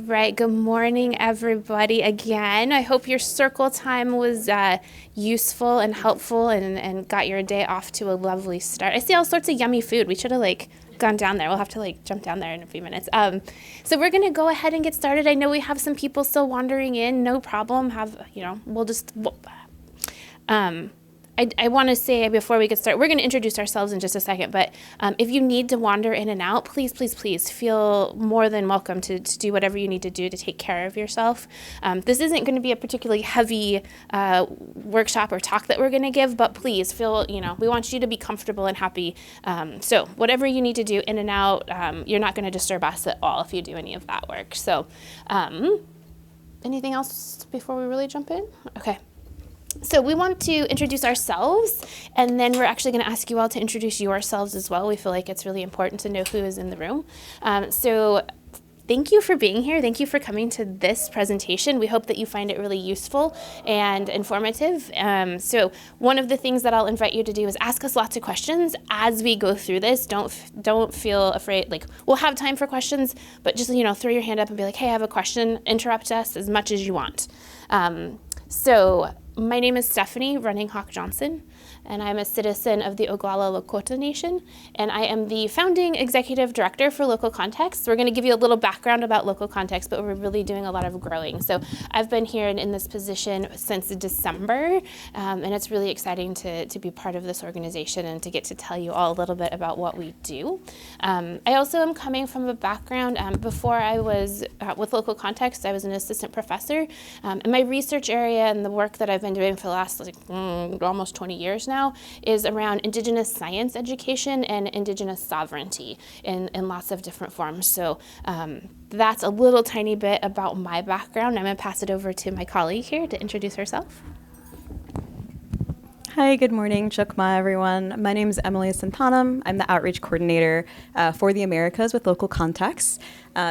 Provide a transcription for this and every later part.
right. Good morning, everybody, again. I hope your circle time was useful and helpful and got your day off to a lovely start. I see all sorts of yummy food. We should have gone down there. We'll have to jump down there in a few minutes. So we're going to go ahead and get started. I know we have some people still wandering in. No problem. We'll just... I want to say before we get started, we're going to introduce ourselves in just a second, but if you need to wander in and out, please, please, please feel more than welcome to do whatever you need to do to take care of yourself. This isn't going to be a particularly heavy workshop or talk that we're going to give, but please feel, we want you to be comfortable and happy. So whatever you need to do in and out, you're not going to disturb us at all if you do any of that work. So anything else before we really jump in? Okay. So we want to introduce ourselves, and then we're actually going to ask you all to introduce yourselves as well. We feel like it's really important to know who is in the room. So thank you for being here. Thank you for coming to this presentation. We hope that you find it really useful and informative. So one of the things that I'll invite you to do is ask us lots of questions as we go through this. Don't feel afraid. We'll have time for questions, but just, throw your hand up and be like, hey, I have a question. Interrupt us as much as you want. So my name is Stephanie Running Hawk Johnson, and I'm a citizen of the Oglala Lakota Nation, and I am the founding executive director for Local Context. We're going to give you a little background about Local Context, but we're really doing a lot of growing. So I've been here in this position since December, and it's really exciting to be part of this organization and to get to tell you all a little bit about what we do. I also am coming from a background, before I was with Local Context, I was an assistant professor, and my research area and the work that I've been doing for the last almost 20 years now is around Indigenous science education and Indigenous sovereignty in lots of different forms. So that's a little tiny bit about my background. I'm going to pass it over to my colleague here to introduce herself. Hi, good morning, Chukma, everyone. My name is Emily Santanam. I'm the outreach coordinator for the Americas with Local Context.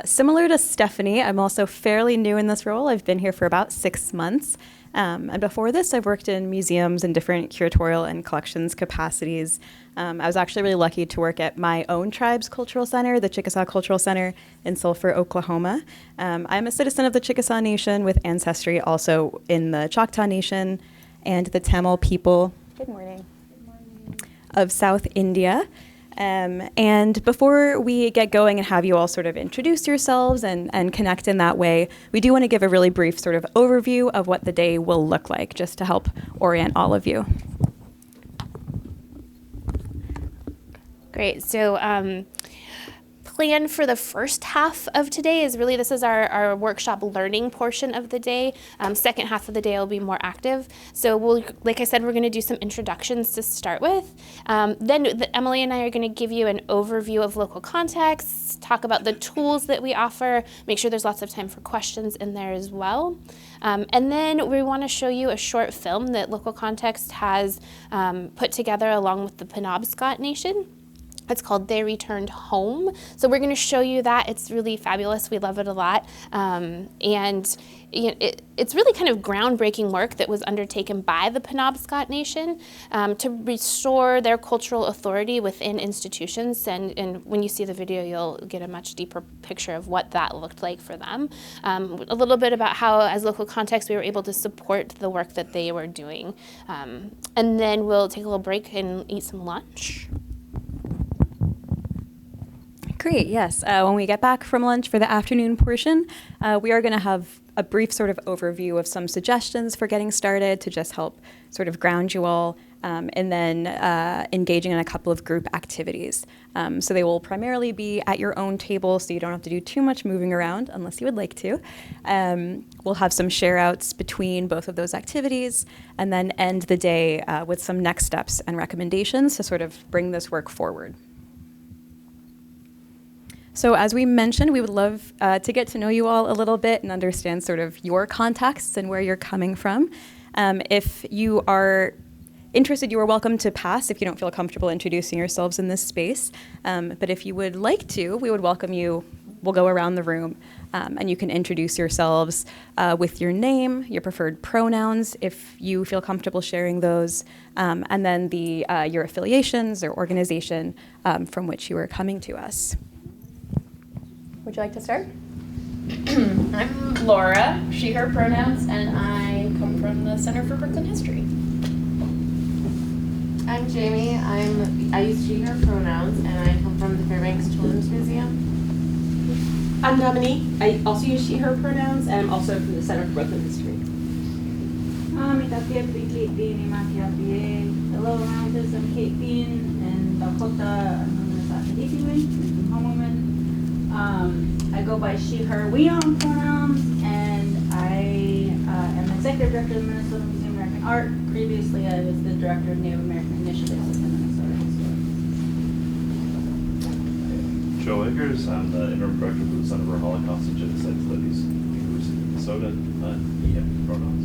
Similar to Stephanie, I'm also fairly new in this role. I've been here for about 6 months. And before this, I've worked in museums and different curatorial and collections capacities. I was actually really lucky to work at my own tribe's cultural center, the Chickasaw Cultural Center in Sulphur, Oklahoma. I'm a citizen of the Chickasaw Nation with ancestry also in the Choctaw Nation and the Tamil people. Good morning. Good morning. Of South India. And before we get going and have you all sort of introduce yourselves and connect in that way, we do want to give a really brief sort of overview of what the day will look like, just to help orient all of you. Great. So plan for the first half of today is really, this is our workshop learning portion of the day. Second half of the day will be more active. So like I said, we're going to do some introductions to start with. Then Emily and I are going to give you an overview of Local Context, talk about the tools that we offer, make sure there's lots of time for questions in there as well. And then we want to show you a short film that Local Context has put together along with the Penobscot Nation. It's called They Returned Home. So we're going to show you that. It's really fabulous. We love it a lot. And it's really kind of groundbreaking work that was undertaken by the Penobscot Nation to restore their cultural authority within institutions. And when you see the video, you'll get a much deeper picture of what that looked like for them. A little bit about how, as Local Context, we were able to support the work that they were doing. And then we'll take a little break and eat some lunch. Great, yes. When we get back from lunch for the afternoon portion, we are going to have a brief sort of overview of some suggestions for getting started to just help sort of ground you all, and then engaging in a couple of group activities. So they will primarily be at your own table, so you don't have to do too much moving around unless you would like to. We'll have some share outs between both of those activities, and then end the day with some next steps and recommendations to sort of bring this work forward. So as we mentioned, we would love to get to know you all a little bit and understand sort of your contexts and where you're coming from. If you are interested, you are welcome to pass if you don't feel comfortable introducing yourselves in this space. But if you would like to, we would welcome you. We'll go around the room, and you can introduce yourselves with your name, your preferred pronouns, if you feel comfortable sharing those, and then your affiliations or organization from which you are coming to us. Would you like to start? I'm Laura, she, her pronouns, and I come from the Center for Brooklyn History. I'm Jamie. I use she, her pronouns, and I come from the Fairbanks Children's Museum. I'm Dominique. I also use she, her pronouns, and I'm also from the Center for Brooklyn History. Hello, Mountains. I'm Kate Bean, and Dakota. I'm known as Afro-Asian woman. I go by she, her, we on pronouns, and I am executive director of the Minnesota Museum of American Art. Previously, I was the director of Native American Initiatives at the Minnesota Historical. Joe Eggers, I'm the interim director for the Center for Holocaust and Genocide Studies, University of Minnesota, EM pronouns.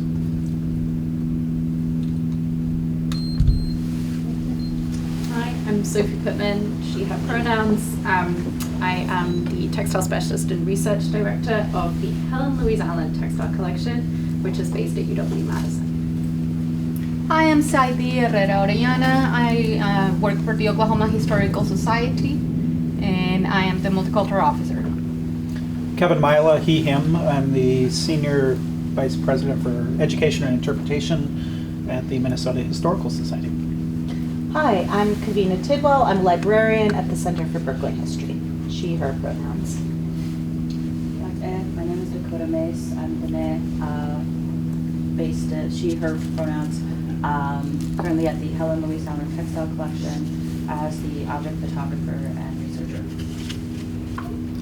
Hi, I'm Sophie Pittman, she, her pronouns. I am the textile specialist and research director of the Helen Louise Allen Textile Collection, which is based at UW-Madison. Hi, I'm Saidi Herrera Orellana. I work for the Oklahoma Historical Society, and I am the multicultural officer. Kevin Mila, he, him. I'm the Senior Vice President for Education and Interpretation at the Minnesota Historical Society. Hi, I'm Kavina Tidwell. I'm a librarian at the Center for Brooklyn History. She, her pronouns. My name is Dakota Mace. I'm the based at she, her pronouns. Currently at the Helen Louise Allen Textile Collection as the object photographer and researcher.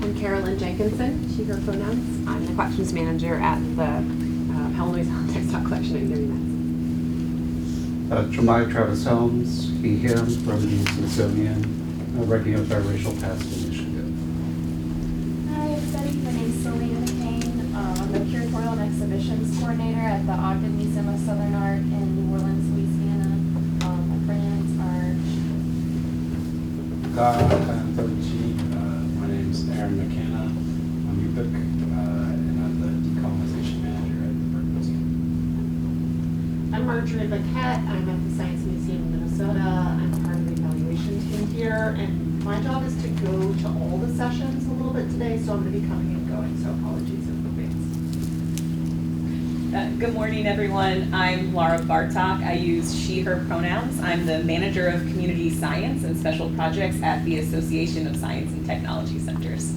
I'm Carolyn Jenkinson, she, her pronouns. I'm the collections manager at the Helen Louise Allen Textile Collection at UW-Madison. Jeremiah Travis Helms, he, him, from the Smithsonian, working with our Racial Past Initiative. Hi, everybody. My name is Selena McCain. I'm the Curatorial and Exhibitions Coordinator at the Ogden Museum of Southern Art in New Orleans, Louisiana. My pronouns are my name is Aaron McKenna. I'm UPIC, and I'm the decolonization manager at the Burke Museum. I'm Marjorie Paquette. I'm at the Science Museum of Minnesota. I'm part of the evaluation team here, and my job is to go to all the sessions a little bit today, so I'm going to be coming and going, so apologies in advance. Good morning, everyone. I'm Laura Bartok. I use she, her pronouns. I'm the manager of community science and special projects at the Association of Science and Technology Centers.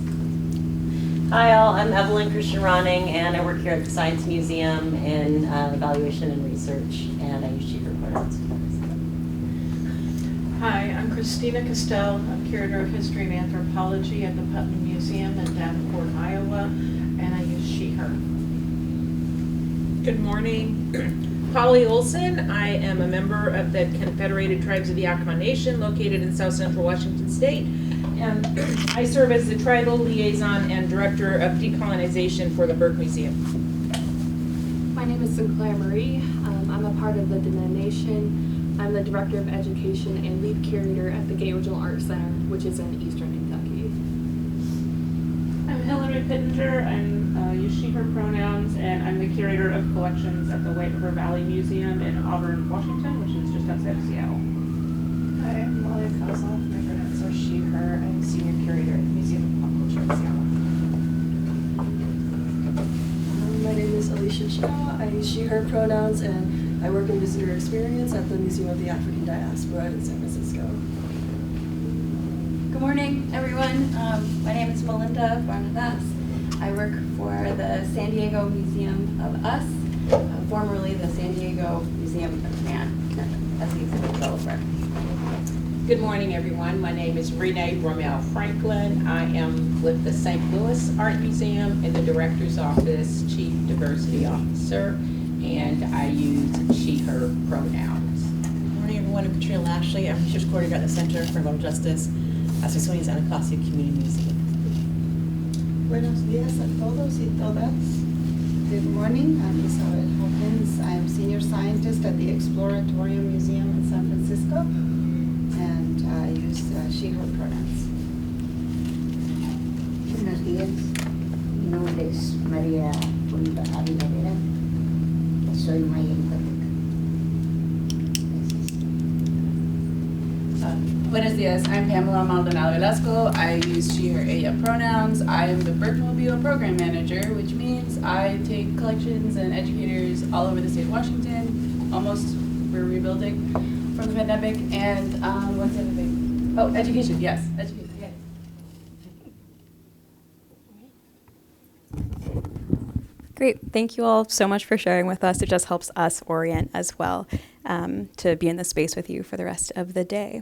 Hi all, I'm Evelyn Christian Ronning, and I work here at the Science Museum in evaluation and research, and I use she, her pronouns. Hi, I'm Christina Castell. I'm curator of history and anthropology at the Putnam Museum in Davenport, Iowa, and I use she, her. Good morning. Polly Olson. I am a member of the Confederated Tribes of the Yakama Nation located in South Central Washington State. And I serve as the tribal liaison and director of decolonization for the Burke Museum. My name is Sinclair Marie. I'm a part of the Diné Nation. I'm the director of education and lead curator at the Gay Original Art Center, which is in Eastern Kentucky. I'm Hillary Pittenger. I'm use she, her pronouns, and I'm the curator of collections at the White River Valley Museum in Auburn, Washington, which is just outside of Seattle. Hi, I'm Molly Kozloff. My pronouns are she, her. I'm senior curator at the Museum of Pop Culture in Seattle. My name is Alicia Shaw. I use she, her pronouns, and I work in visitor experience at the Museum of the African Diaspora in San Francisco. Good morning, everyone. My name is Melinda Barnadas. I work for the San Diego Museum of Us, formerly the San Diego Museum of Man, as the exhibit developer. Good morning, everyone. My name is Renee Rommel Franklin. I am with the St. Louis Art Museum in the Director's Office, Chief Diversity Officer, and I use she, her pronouns. Good morning, everyone. I'm Katrina Lashley. I'm research coordinator at the Center for Environmental Justice at Smithsonian's Anacostia Community Museum. Buenos días a todos y todas. Good morning. I'm Isabel Hawkins. I'm senior scientist at the Exploratorium Museum in San Francisco, and I use she, her pronouns. Buenos días. Mi nombre es María Oliva Ávila. Soy maya yucateca. Buenos dias, I'm Pamela Maldonado Velasco. I use she, her, ella pronouns. I am the Berkmobile Program Manager, which means I take collections and educators all over the state of Washington. Almost, we're rebuilding from the pandemic. And what's the other thing? Oh, education, yes, education. Yeah. Great. Thank you all so much for sharing with us. It just helps us orient as well to be in the space with you for the rest of the day.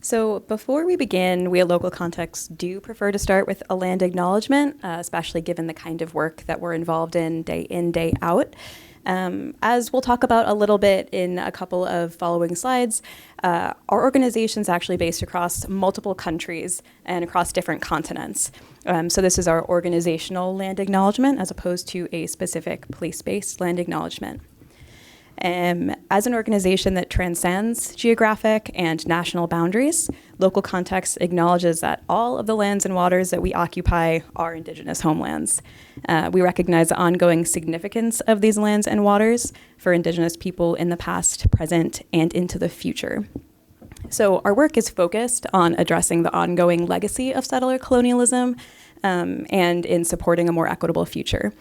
So before we begin, we at Local Context do prefer to start with a land acknowledgement, especially given the kind of work that we're involved in, day out. As we'll talk about a little bit in a couple of following slides, our organization is actually based across multiple countries and across different continents. So this is our organizational land acknowledgement as opposed to a specific place-based land acknowledgement. As an organization that transcends geographic and national boundaries, Local Context acknowledges that all of the lands and waters that we occupy are Indigenous homelands. We recognize the ongoing significance of these lands and waters for Indigenous people in the past, present, and into the future. So our work is focused on addressing the ongoing legacy of settler colonialism and in supporting a more equitable future.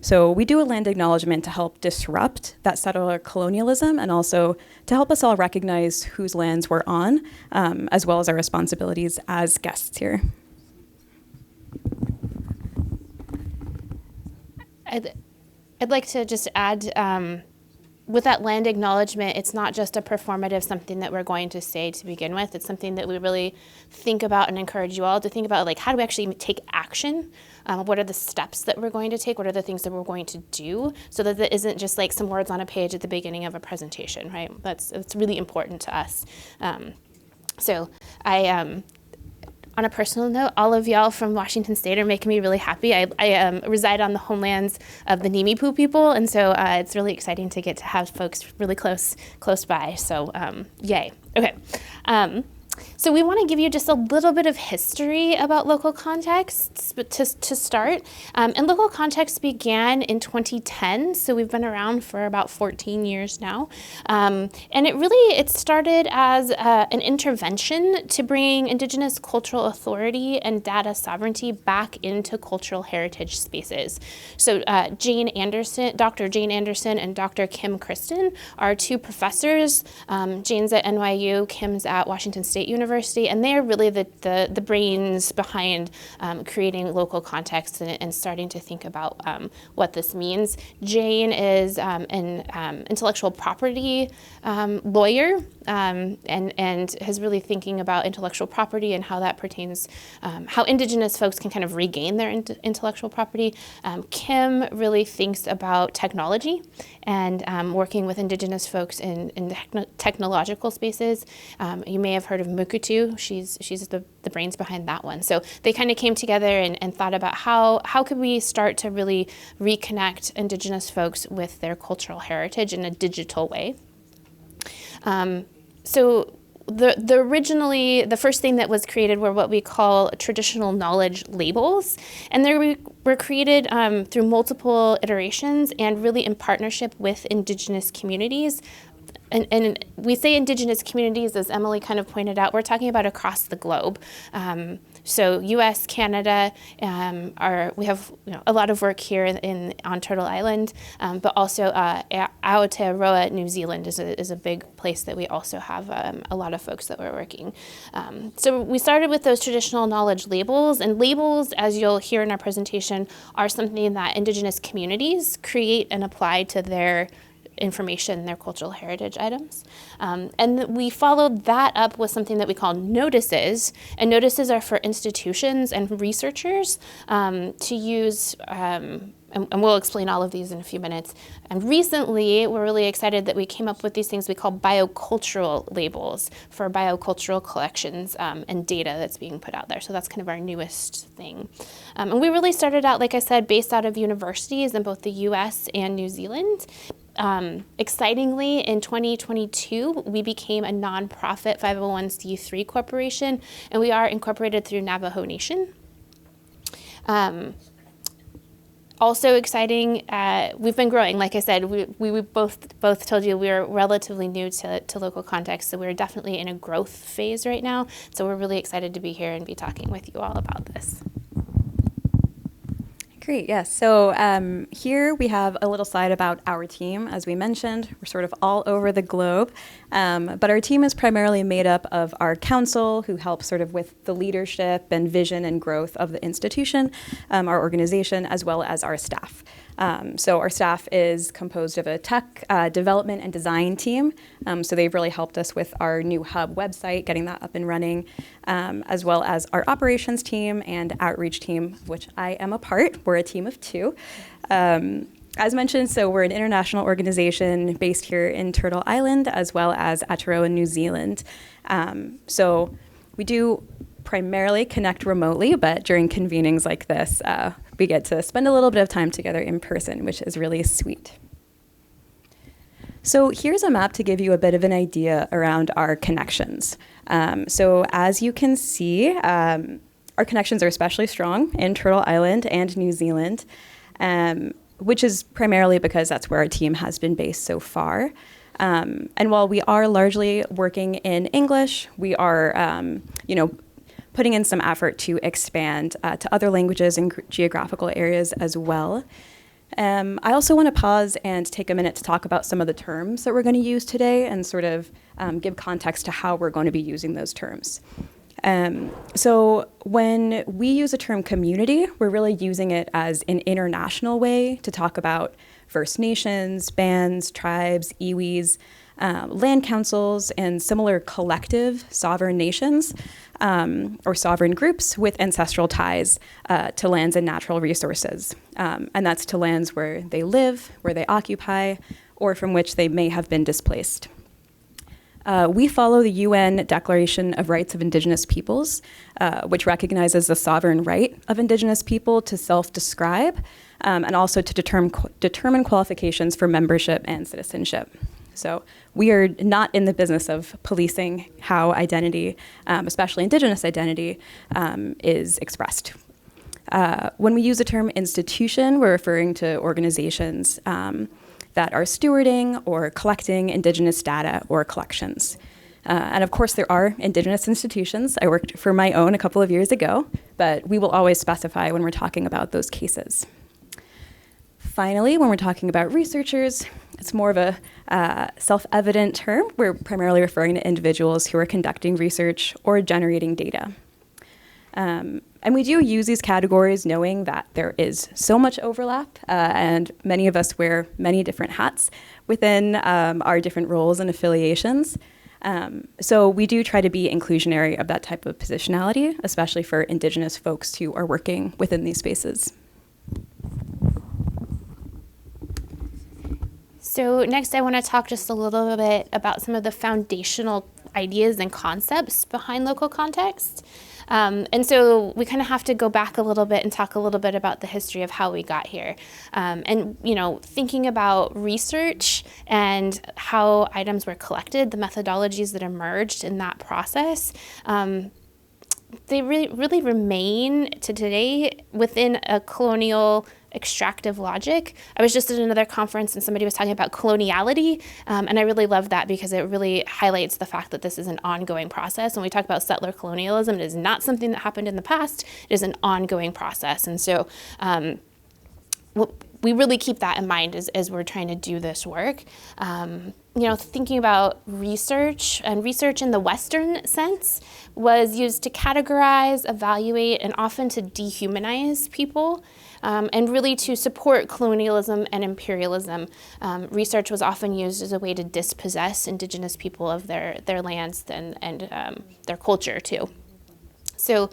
So we do a land acknowledgement to help disrupt that settler colonialism and also to help us all recognize whose lands we're on, as well as our responsibilities as guests here. I'd like to just add, with that land acknowledgement, it's not just a performative something that we're going to say to begin with. It's something that we really think about and encourage you all to think about, like, how do we actually take action? What are the steps that we're going to take? What are the things that we're going to do? So that it isn't just like some words on a page at the beginning of a presentation, right? That's really important to us. So I on a personal note, all of y'all from Washington State are making me really happy. I reside on the homelands of the Nimipu people, and so it's really exciting to get to have folks really close by. So yay. Okay. So we want to give you just a little bit of history about Local Contexts to start. And Local Contexts began in 2010, so we've been around for about 14 years now. And it started as an intervention to bring Indigenous cultural authority and data sovereignty back into cultural heritage spaces. So Dr. Jane Anderson and Dr. Kim Kristen are two professors. Jane's at NYU, Kim's at Washington State University, and they're really the brains behind creating Local Contexts and starting to think about what this means. Jane is an intellectual property lawyer and is really thinking about intellectual property and how that pertains, how Indigenous folks can kind of regain their intellectual property. Kim really thinks about technology and working with Indigenous folks in technological spaces. You may have heard of Mukutu. She's the brains behind that one. So they kind of came together and thought about how could we start to really reconnect Indigenous folks with their cultural heritage in a digital way. So the first thing that was created were what we call traditional knowledge labels, and they were created through multiple iterations and really in partnership with Indigenous communities. And we say Indigenous communities, as Emily kind of pointed out, we're talking about across the globe. So U.S., Canada, we have a lot of work here on Turtle Island, but also Aotearoa, New Zealand is a big place that we also have a lot of folks that we're working. So we started with those traditional knowledge labels, and labels, as you'll hear in our presentation, are something that Indigenous communities create and apply to their information, their cultural heritage items. And we followed that up with something that we call notices. And notices are for institutions and researchers to use, and we'll explain all of these in a few minutes. And recently, we're really excited that we came up with these things we call biocultural labels for biocultural collections and data that's being put out there. So that's kind of our newest thing. And we really started out, like I said, based out of universities in both the US and New Zealand. Excitingly, in 2022, we became a nonprofit 501c3 corporation, and we are incorporated through Navajo Nation. Also exciting, we've been growing. Like I said, we both told you we are relatively new to local context, so we're definitely in a growth phase right now. So we're really excited to be here and be talking with you all about this. Great, yes. So here we have a little slide about our team. As we mentioned, we're sort of all over the globe, but our team is primarily made up of our council, who helps sort of with the leadership and vision and growth of the institution, our organization, as well as our staff. So our staff is composed of a tech development and design team. So they've really helped us with our new hub website, getting that up and running, as well as our operations team and outreach team, of which I am a part. We're a team of 2. As mentioned, so we're an international organization based here in Turtle Island, as well as Aotearoa, New Zealand. So we do primarily connect remotely, but during convenings like this, we get to spend a little bit of time together in person, which is really sweet. So here's a map to give you a bit of an idea around our connections. So as you can see, our connections are especially strong in Turtle Island and New Zealand, which is primarily because that's where our team has been based so far. And while we are largely working in English, we are, putting in some effort to expand to other languages and geographical areas as well. I also want to pause and take a minute to talk about some of the terms that we're going to use today and sort of give context to how we're going to be using those terms. So when we use the term community, we're really using it as an international way to talk about First Nations, bands, tribes, iwis, land councils, and similar collective sovereign nations or sovereign groups with ancestral ties to lands and natural resources. And that's to lands where they live, where they occupy, or from which they may have been displaced. We follow the UN Declaration of Rights of Indigenous Peoples, which recognizes the sovereign right of Indigenous people to self-describe and also to determine qualifications for membership and citizenship. So we are not in the business of policing how identity, especially Indigenous identity, is expressed. When we use the term institution, we're referring to organizations that are stewarding or collecting Indigenous data or collections. And of course, there are Indigenous institutions. I worked for my own a couple of years ago, but we will always specify when we're talking about those cases. Finally, when we're talking about researchers, it's more of a self-evident term. We're primarily referring to individuals who are conducting research or generating data. And we do use these categories knowing that there is so much overlap, and many of us wear many different hats within our different roles and affiliations. So we do try to be inclusionary of that type of positionality, especially for Indigenous folks who are working within these spaces. So next I want to talk just a little bit about some of the foundational ideas and concepts behind local context. And so we kind of have to go back a little bit and talk a little bit about the history of how we got here. And, thinking about research and how items were collected, the methodologies that emerged in that process, they really remain to today within a colonial extractive logic. I was just at another conference and somebody was talking about coloniality, and I really love that because it really highlights the fact that this is an ongoing process. When we talk about settler colonialism, it is not something that happened in the past. It is an ongoing process. And so we really keep that in mind as we're trying to do this work. Thinking about research, and research in the Western sense was used to categorize, evaluate, and often to dehumanize people, and really to support colonialism and imperialism. Research was often used as a way to dispossess Indigenous people of their lands and their culture too. So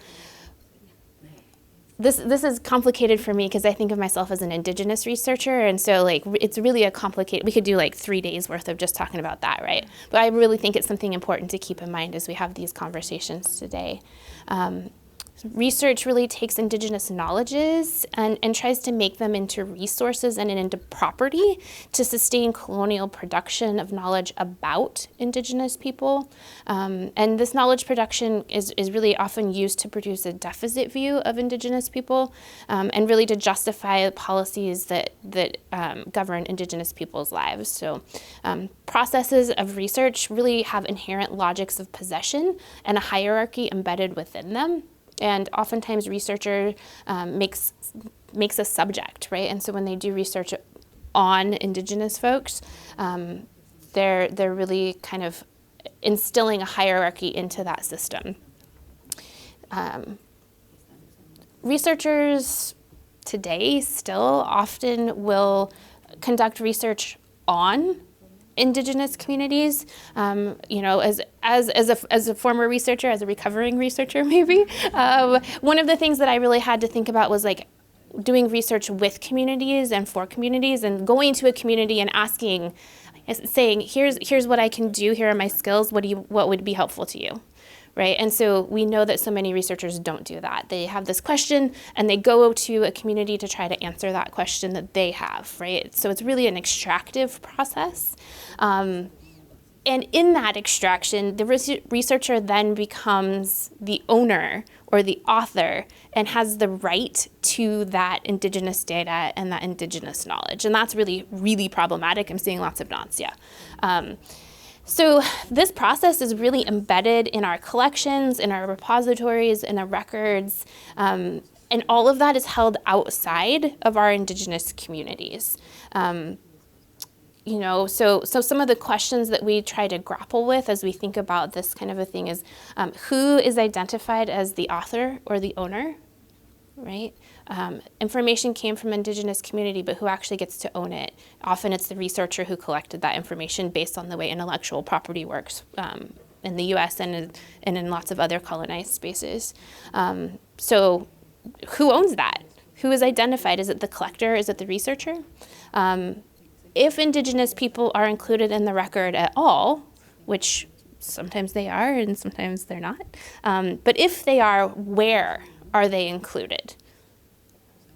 this is complicated for me because I think of myself as an Indigenous researcher, and so it's really a complicated. We could do 3 days worth of just talking about that, right? But I really think it's something important to keep in mind as we have these conversations today. Research really takes Indigenous knowledges and tries to make them into resources and into property to sustain colonial production of knowledge about Indigenous people. And this knowledge production is really often used to produce a deficit view of Indigenous people and really to justify policies that govern Indigenous people's lives. So processes of research really have inherent logics of possession and a hierarchy embedded within them. And oftentimes researcher makes a subject, right? And so when they do research on Indigenous folks, they're really kind of instilling a hierarchy into that system. Researchers today still often will conduct research on Indigenous communities. As a former researcher, as a recovering researcher, maybe one of the things that I really had to think about was like doing research with communities and for communities, and going to a community and asking, saying, here's what I can do. Here are my skills. What would be helpful to you? Right? And so we know that so many researchers don't do that. They have this question and they go to a community to try to answer that question that they have, right? So it's really an extractive process. And in that extraction, the researcher then becomes the owner or the author and has the right to that Indigenous data and that Indigenous knowledge. And that's really, really problematic. I'm seeing lots of nods, yeah. So this process is really embedded in our collections, in our repositories, in our records, and all of that is held outside of our Indigenous communities. So some of the questions that we try to grapple with as we think about this kind of a thing is, who is identified as the author or the owner, right? Information came from Indigenous community, but who actually gets to own it? Often it's the researcher who collected that information based on the way intellectual property works in the US and in lots of other colonized spaces. So who owns that? Who is identified? Is it the collector? Is it the researcher? If Indigenous people are included in the record at all, which sometimes they are and sometimes they're not, but if they are, where are they included?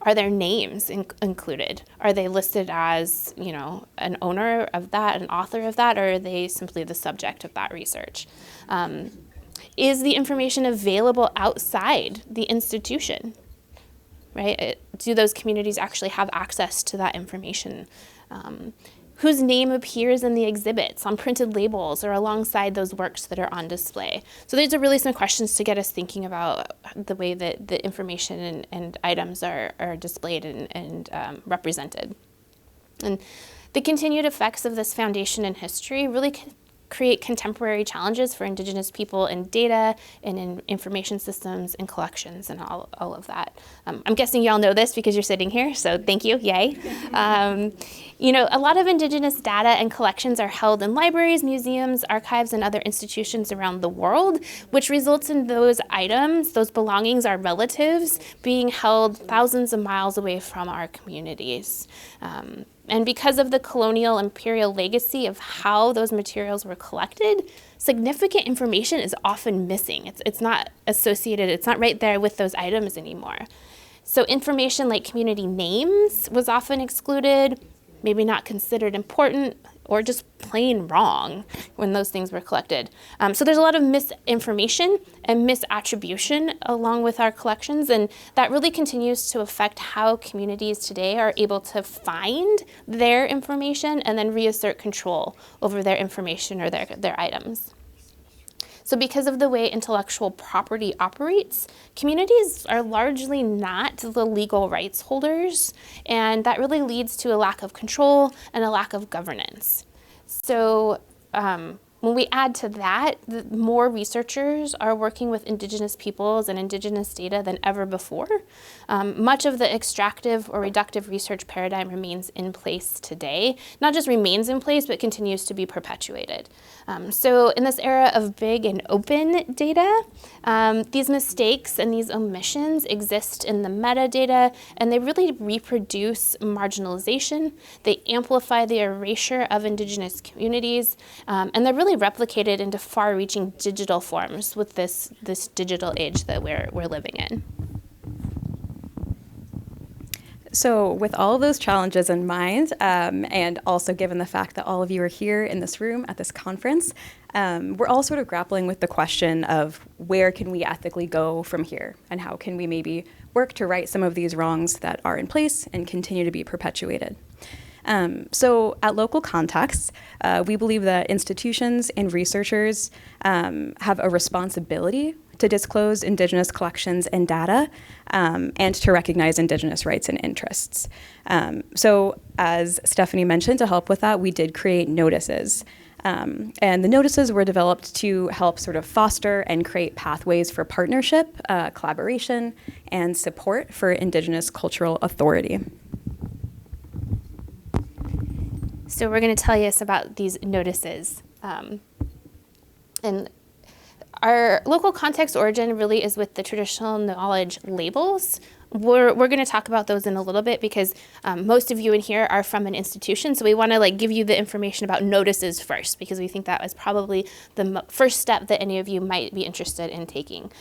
Are their names included? Are they listed as, an owner of that, an author of that, or are they simply the subject of that research? Is the information available outside the institution, right? Do those communities actually have access to that information? Whose name appears in the exhibits, on printed labels, or alongside those works that are on display? So these are really some questions to get us thinking about the way that the information and items are displayed and represented. And the continued effects of this foundation in history really create contemporary challenges for Indigenous people in data and in information systems and collections and all of that. I'm guessing y'all know this because you're sitting here, so thank you, yay. A lot of Indigenous data and collections are held in libraries, museums, archives, and other institutions around the world, which results in those items, those belongings, our relatives, being held thousands of miles away from our communities. And because of the colonial imperial legacy of how those materials were collected, significant information is often missing. It's not associated, it's not right there with those items anymore. So information like community names was often excluded, maybe not considered important, or just plain wrong when those things were collected. So there's a lot of misinformation and misattribution along with our collections, and that really continues to affect how communities today are able to find their information and then reassert control over their information or their items. So because of the way intellectual property operates, communities are largely not the legal rights holders, and that really leads to a lack of control and a lack of governance. So when we add to that, more researchers are working with Indigenous peoples and Indigenous data than ever before. Much of the extractive or reductive research paradigm remains in place today. Not just remains in place, but continues to be perpetuated. So in this era of big and open data, these mistakes and these omissions exist in the metadata, and they really reproduce marginalization. They amplify the erasure of Indigenous communities, and they're really really replicated into far-reaching digital forms with this digital age that we're living in. So with all of those challenges in mind, and also given the fact that all of you are here in this room at this conference, we're all sort of grappling with the question of where can we ethically go from here, and how can we maybe work to right some of these wrongs that are in place and continue to be perpetuated. So at Local Contexts, we believe that institutions and researchers have a responsibility to disclose Indigenous collections and data, and to recognize Indigenous rights and interests. So as Stephanie mentioned, to help with that, we did create notices. And the notices were developed to help sort of foster and create pathways for partnership, collaboration, and support for Indigenous cultural authority. So we're going to tell you about these notices. And our local context origin really is with the traditional knowledge labels. We're going to talk about those in a little bit because most of you in here are from an institution, so we want to give you the information about notices first because we think that was probably the first step that any of you might be interested in taking.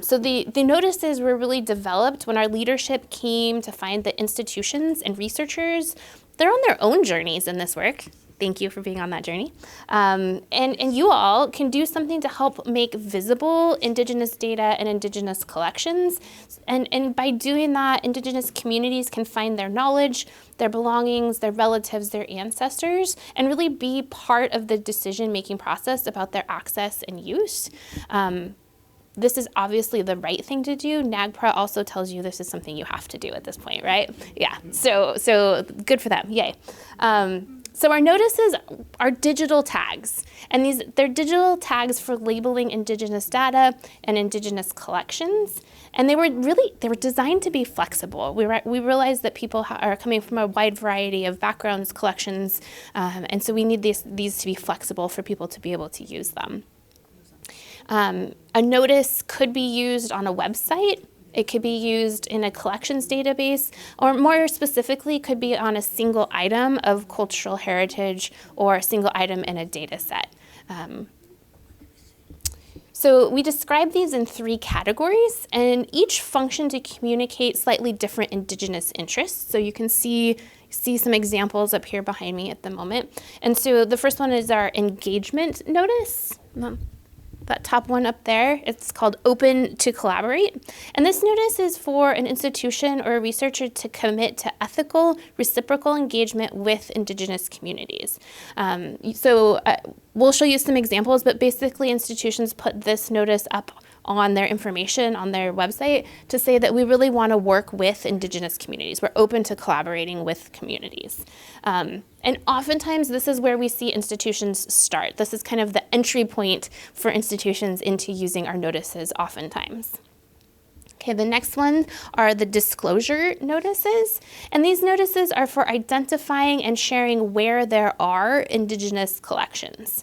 So the notices were really developed when our leadership came to find that institutions and researchers, they're on their own journeys in this work. Thank you for being on that journey. And you all can do something to help make visible Indigenous data and Indigenous collections. And by doing that, Indigenous communities can find their knowledge, their belongings, their relatives, their ancestors, and really be part of the decision-making process about their access and use. This is obviously the right thing to do. NAGPRA also tells you this is something you have to do at this point, right? Yeah, so good for them, yay. So our notices are digital tags, and they're digital tags for labeling Indigenous data and Indigenous collections. And they were designed to be flexible. We realized that people are coming from a wide variety of backgrounds, collections, and so we need these to be flexible for people to be able to use them. A notice could be used on a website. It could be used in a collections database, or more specifically, could be on a single item of cultural heritage or a single item in a data set. So we describe these in 3 categories, and each function to communicate slightly different Indigenous interests. So you can see some examples up here behind me at the moment. And so the first one is our engagement notice. That top one up there, it's called Open to Collaborate. And this notice is for an institution or a researcher to commit to ethical, reciprocal engagement with Indigenous communities. We'll show you some examples, but basically institutions put this notice up on their information on their website to say that we really want to work with Indigenous communities. We're open to collaborating with communities. And oftentimes this is where we see institutions start. This is kind of the entry point for institutions into using our notices oftentimes. Okay, the next one are the disclosure notices. And these notices are for identifying and sharing where there are Indigenous collections.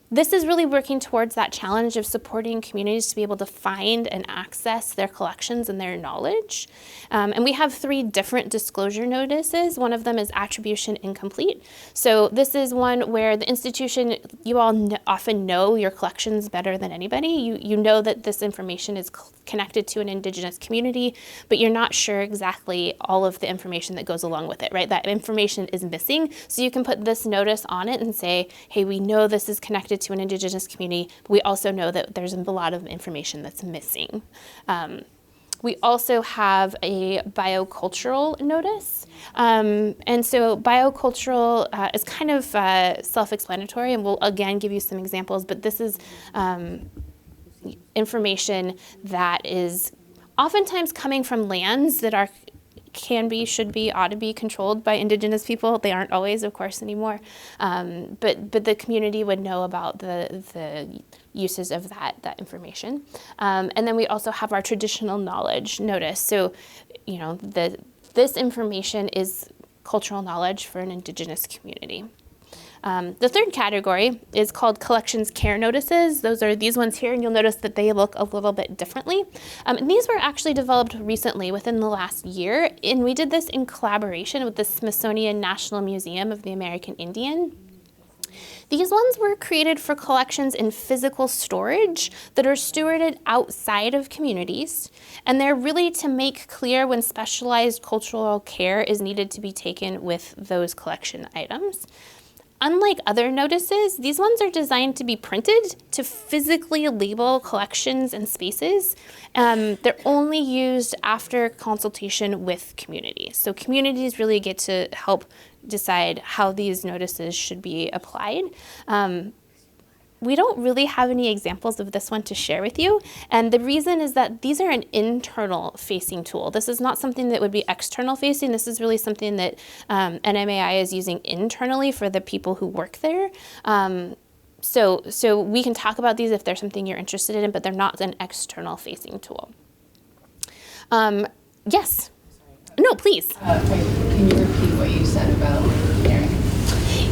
This is really working towards that challenge of supporting communities to be able to find and access their collections and their knowledge. And we have 3 different disclosure notices. One of them is attribution incomplete. So this is one where the institution, you all often know your collections better than anybody. You know that this information is connected to an Indigenous community, but you're not sure exactly all of the information that goes along with it, right? That information is missing. So you can put this notice on it and say, hey, we know this is connected to an Indigenous community, but we also know that there's a lot of information that's missing. We also have a biocultural notice. And so biocultural is kind of self-explanatory, and we'll again give you some examples, but this is information that is oftentimes coming from lands that are should be, ought to be controlled by Indigenous people. They aren't always, of course, anymore. But the community would know about the uses of that information. And then we also have our traditional knowledge notice. So, this information is cultural knowledge for an Indigenous community. The third category is called collections care notices. Those are these ones here, and you'll notice that they look a little bit differently. And these were actually developed recently, within the last year, and we did this in collaboration with the Smithsonian National Museum of the American Indian. These ones were created for collections in physical storage that are stewarded outside of communities, and they're really to make clear when specialized cultural care is needed to be taken with those collection items. Unlike other notices, these ones are designed to be printed to physically label collections and spaces. They're only used after consultation with communities. So communities really get to help decide how these notices should be applied. We don't really have any examples of this one to share with you. And the reason is that these are an internal facing tool. This is not something that would be external facing. This is really something that NMAI is using internally for the people who work there. So we can talk about these if there's something you're interested in, but they're not an external facing tool. Yes? No, please. Can you repeat what you said about Eric?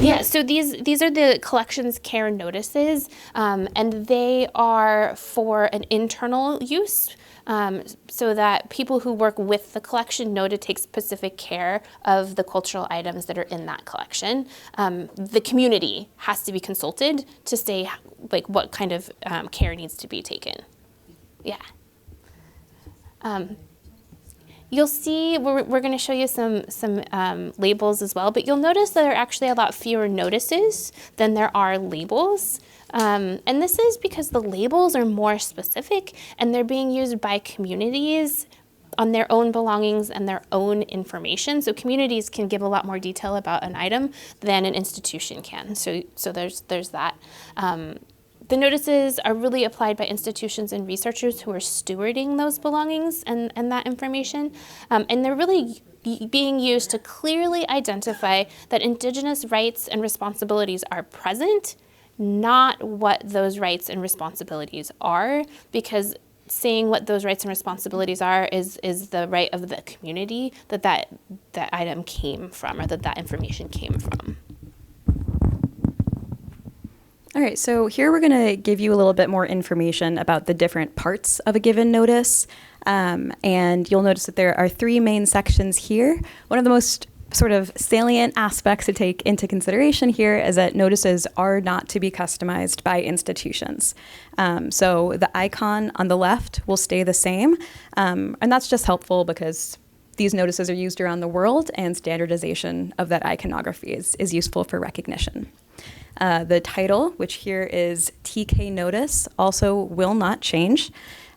Yeah, so these are the collections care notices, and they are for an internal use, so that people who work with the collection know to take specific care of the cultural items that are in that collection. The community has to be consulted to say like what kind of care needs to be taken. Yeah. You'll see, we're going to show you some labels as well, but you'll notice that there are actually a lot fewer notices than there are labels. And this is because the labels are more specific and they're being used by communities on their own belongings and their own information. So communities can give a lot more detail about an item than an institution can. So there's that. The notices are really applied by institutions and researchers who are stewarding those belongings and that information. And they're really being used to clearly identify that Indigenous rights and responsibilities are present, not what those rights and responsibilities are, because saying what those rights and responsibilities are is the right of the community that item came from or that information came from. All right, so here we're going to give you a little bit more information about the different parts of a given notice. And you'll notice that there are three main sections here. One of the most sort of salient aspects to take into consideration here is that notices are not to be customized by institutions. So the icon on the left will stay the same. And that's just helpful because these notices are used around the world and standardization of that iconography is useful for recognition. The title, which here is TK Notice, also will not change.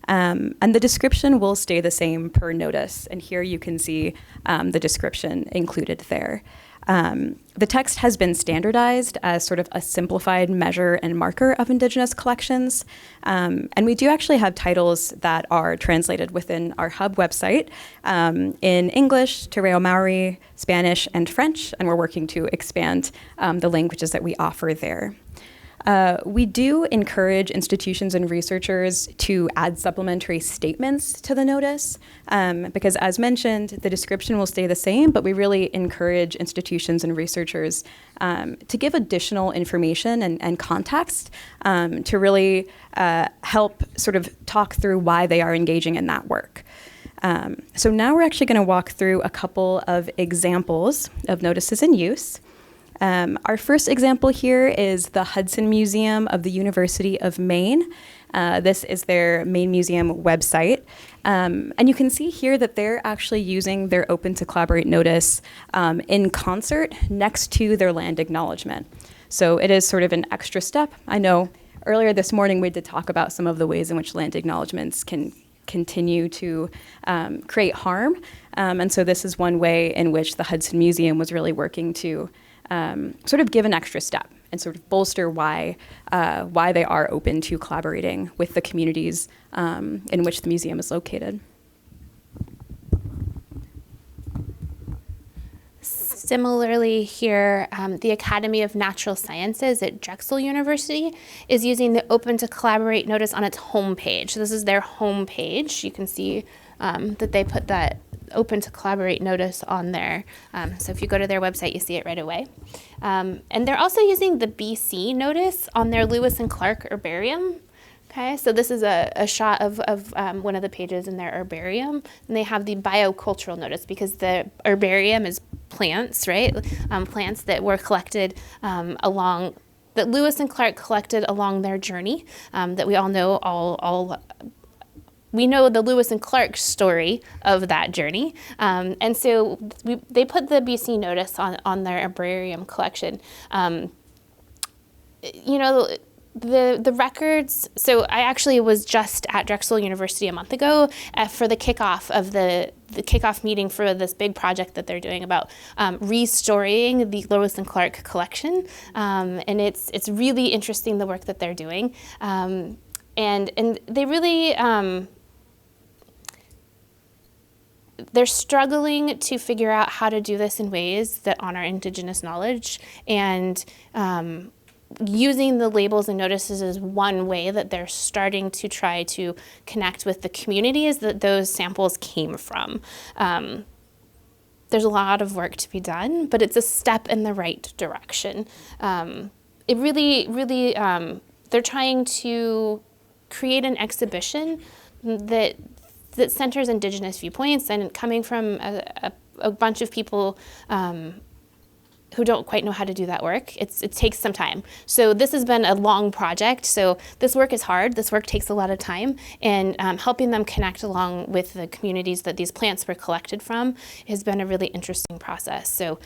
And the description will stay the same per notice. And here you can see the description included there. The text has been standardized as sort of a simplified measure and marker of Indigenous collections. And we do actually have titles that are translated within our hub website in English, Te Reo Maori, Spanish, and French. And we're working to expand the languages that we offer there. We do encourage institutions and researchers to add supplementary statements to the notice because, as mentioned, the description will stay the same, but we really encourage institutions and researchers to give additional information and context to really help sort of talk through why they are engaging in that work. So now we're actually going to walk through a couple of examples of notices in use. Our first example here is the Hudson Museum of the University of Maine. This is their Maine Museum website. And you can see here that they're actually using their Open to Collaborate notice in concert next to their land acknowledgement. So it is sort of an extra step. I know earlier this morning we did talk about some of the ways in which land acknowledgements can continue to create harm. And so this is one way in which the Hudson Museum was really working to sort of give an extra step and sort of bolster why they are open to collaborating with the communities in which the museum is located. Similarly here, the Academy of Natural Sciences at Drexel University is using the Open to Collaborate notice on its homepage. So this is their homepage. You can see that they put that Open to Collaborate notice on there. So if you go to their website, you see it right away. And they're also using the BC notice on their Lewis and Clark herbarium. Okay, so this is a shot of one of the pages in their herbarium, and they have the biocultural notice because the herbarium is plants, right? Plants that were collected along that Lewis and Clark collected along their journey, that we all know we know the Lewis and Clark story of that journey. And so they put the BC notice on their herbarium collection. The records, so I actually was just at Drexel University a month ago for the kickoff of the kickoff meeting for this big project that they're doing about restoring the Lewis and Clark collection. And it's really interesting, the work that they're doing. And they really, they're struggling to figure out how to do this in ways that honor Indigenous knowledge, and using the labels and notices is one way that they're starting to try to connect with the communities that those samples came from. There's a lot of work to be done, but it's a step in the right direction. It really, they're trying to create an exhibition that centers Indigenous viewpoints, and coming from a bunch of people who don't quite know how to do that work. It takes some time. So this has been a long project. So this work is hard. This work takes a lot of time, and helping them connect along with the communities that these plants were collected from has been a really interesting process. So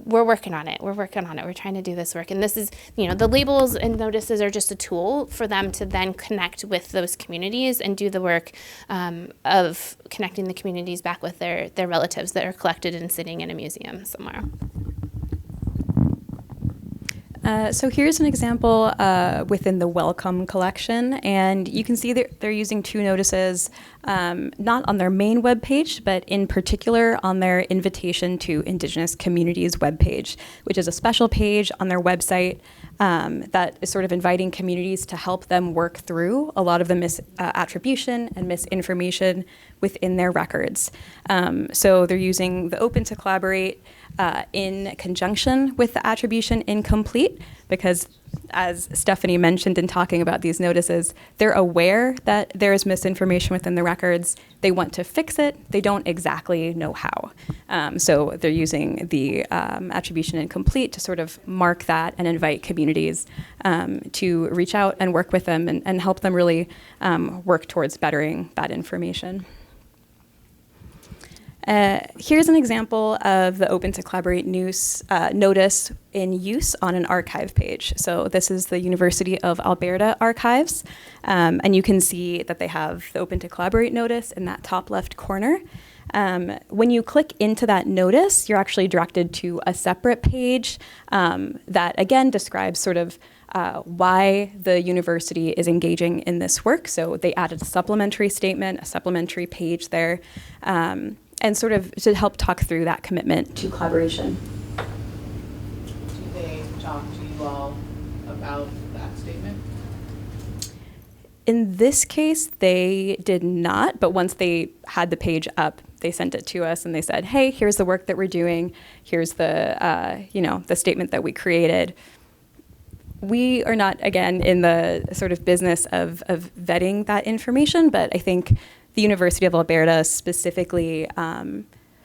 we're working on it. We're trying to do this work. And this is, the labels and notices are just a tool for them to then connect with those communities and do the work of connecting the communities back with their relatives that are collected and sitting in a museum somewhere. So here's an example within the Welcome collection, and you can see that they're using two notices, not on their main webpage, but in particular on their Invitation to Indigenous Communities webpage, which is a special page on their website that is sort of inviting communities to help them work through a lot of the misattribution and misinformation within their records. So they're using the Open to Collaborate in conjunction with the attribution incomplete, because as Stephanie mentioned in talking about these notices, they're aware that there is misinformation within the records. They want to fix it. They don't exactly know how. So they're using the attribution incomplete to sort of mark that and invite communities to reach out and work with them and help them really work towards bettering that information. Here's an example of the Open to Collaborate notice in use on an archive page. So this is the University of Alberta archives, and you can see that they have the Open to Collaborate notice in that top left corner. When you click into that notice, you're actually directed to a separate page that again describes sort of why the university is engaging in this work. So they added a supplementary statement, a supplementary page there, and sort of to help talk through that commitment to collaboration. Do they talk to you all about that statement? In this case, they did not, but once they had the page up, they sent it to us and they said, hey, here's the work that we're doing. Here's the, the statement that we created. We are not, again, in the sort of business of vetting that information, but I think the University of Alberta specifically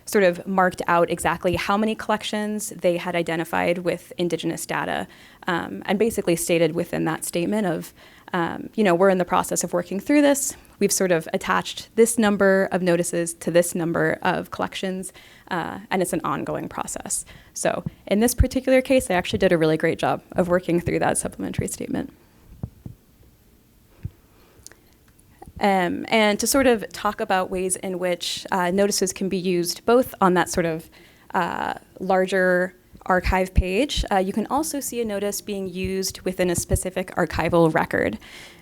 sort of marked out exactly how many collections they had identified with Indigenous data, and basically stated within that statement of, we're in the process of working through this. We've sort of attached this number of notices to this number of collections, and it's an ongoing process. So in this particular case, they actually did a really great job of working through that supplementary statement. And to sort of talk about ways in which notices can be used both on that sort of larger archive page, you can also see a notice being used within a specific archival record.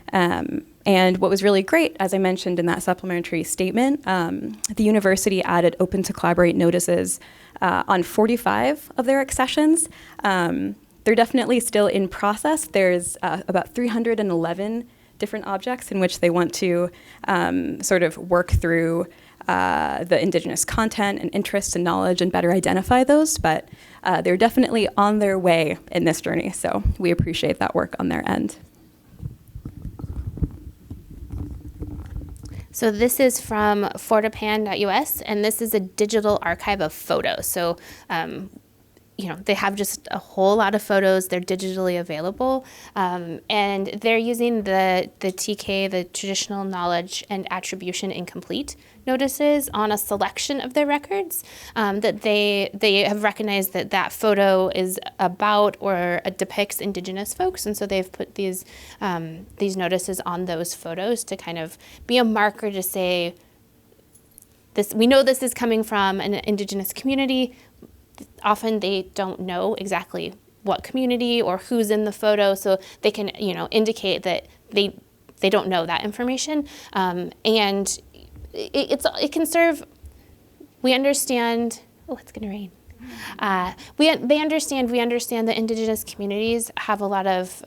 And what was really great, as I mentioned in that supplementary statement, the university added Open to Collaborate notices on 45 of their accessions. They're definitely still in process. There's about 311 different objects in which they want to sort of work through the Indigenous content and interests and knowledge and better identify those, but they're definitely on their way in this journey, so we appreciate that work on their end. So this is from fortepan.us, and this is a digital archive of photos. So they have just a whole lot of photos. They're digitally available, and they're using the TK, the Traditional Knowledge and Attribution Incomplete notices on a selection of their records, that they have recognized that photo is about or depicts Indigenous folks, and so they've put these notices on those photos to kind of be a marker to say, we know this is coming from an Indigenous community. Often they don't know exactly what community or who's in the photo, so they can, indicate that they don't know that information, and it can serve. We understand. Oh, it's gonna rain. We understand that Indigenous communities have a lot of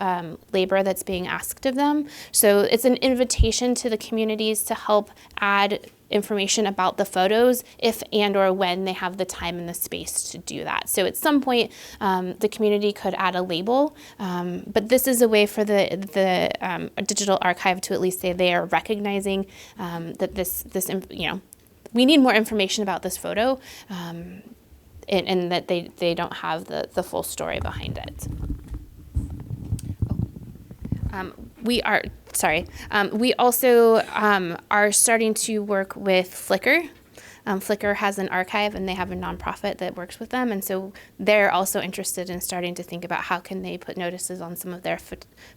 labor that's being asked of them. So it's an invitation to the communities to help add information about the photos if and or when they have the time and the space to do that. So at some point, the community could add a label, but this is a way for the digital archive to at least say they are recognizing that this we need more information about this photo. And that they don't have the full story behind it. We also are starting to work with Flickr. Flickr has an archive, and they have a nonprofit that works with them, and so they're also interested in starting to think about how can they put notices on some of their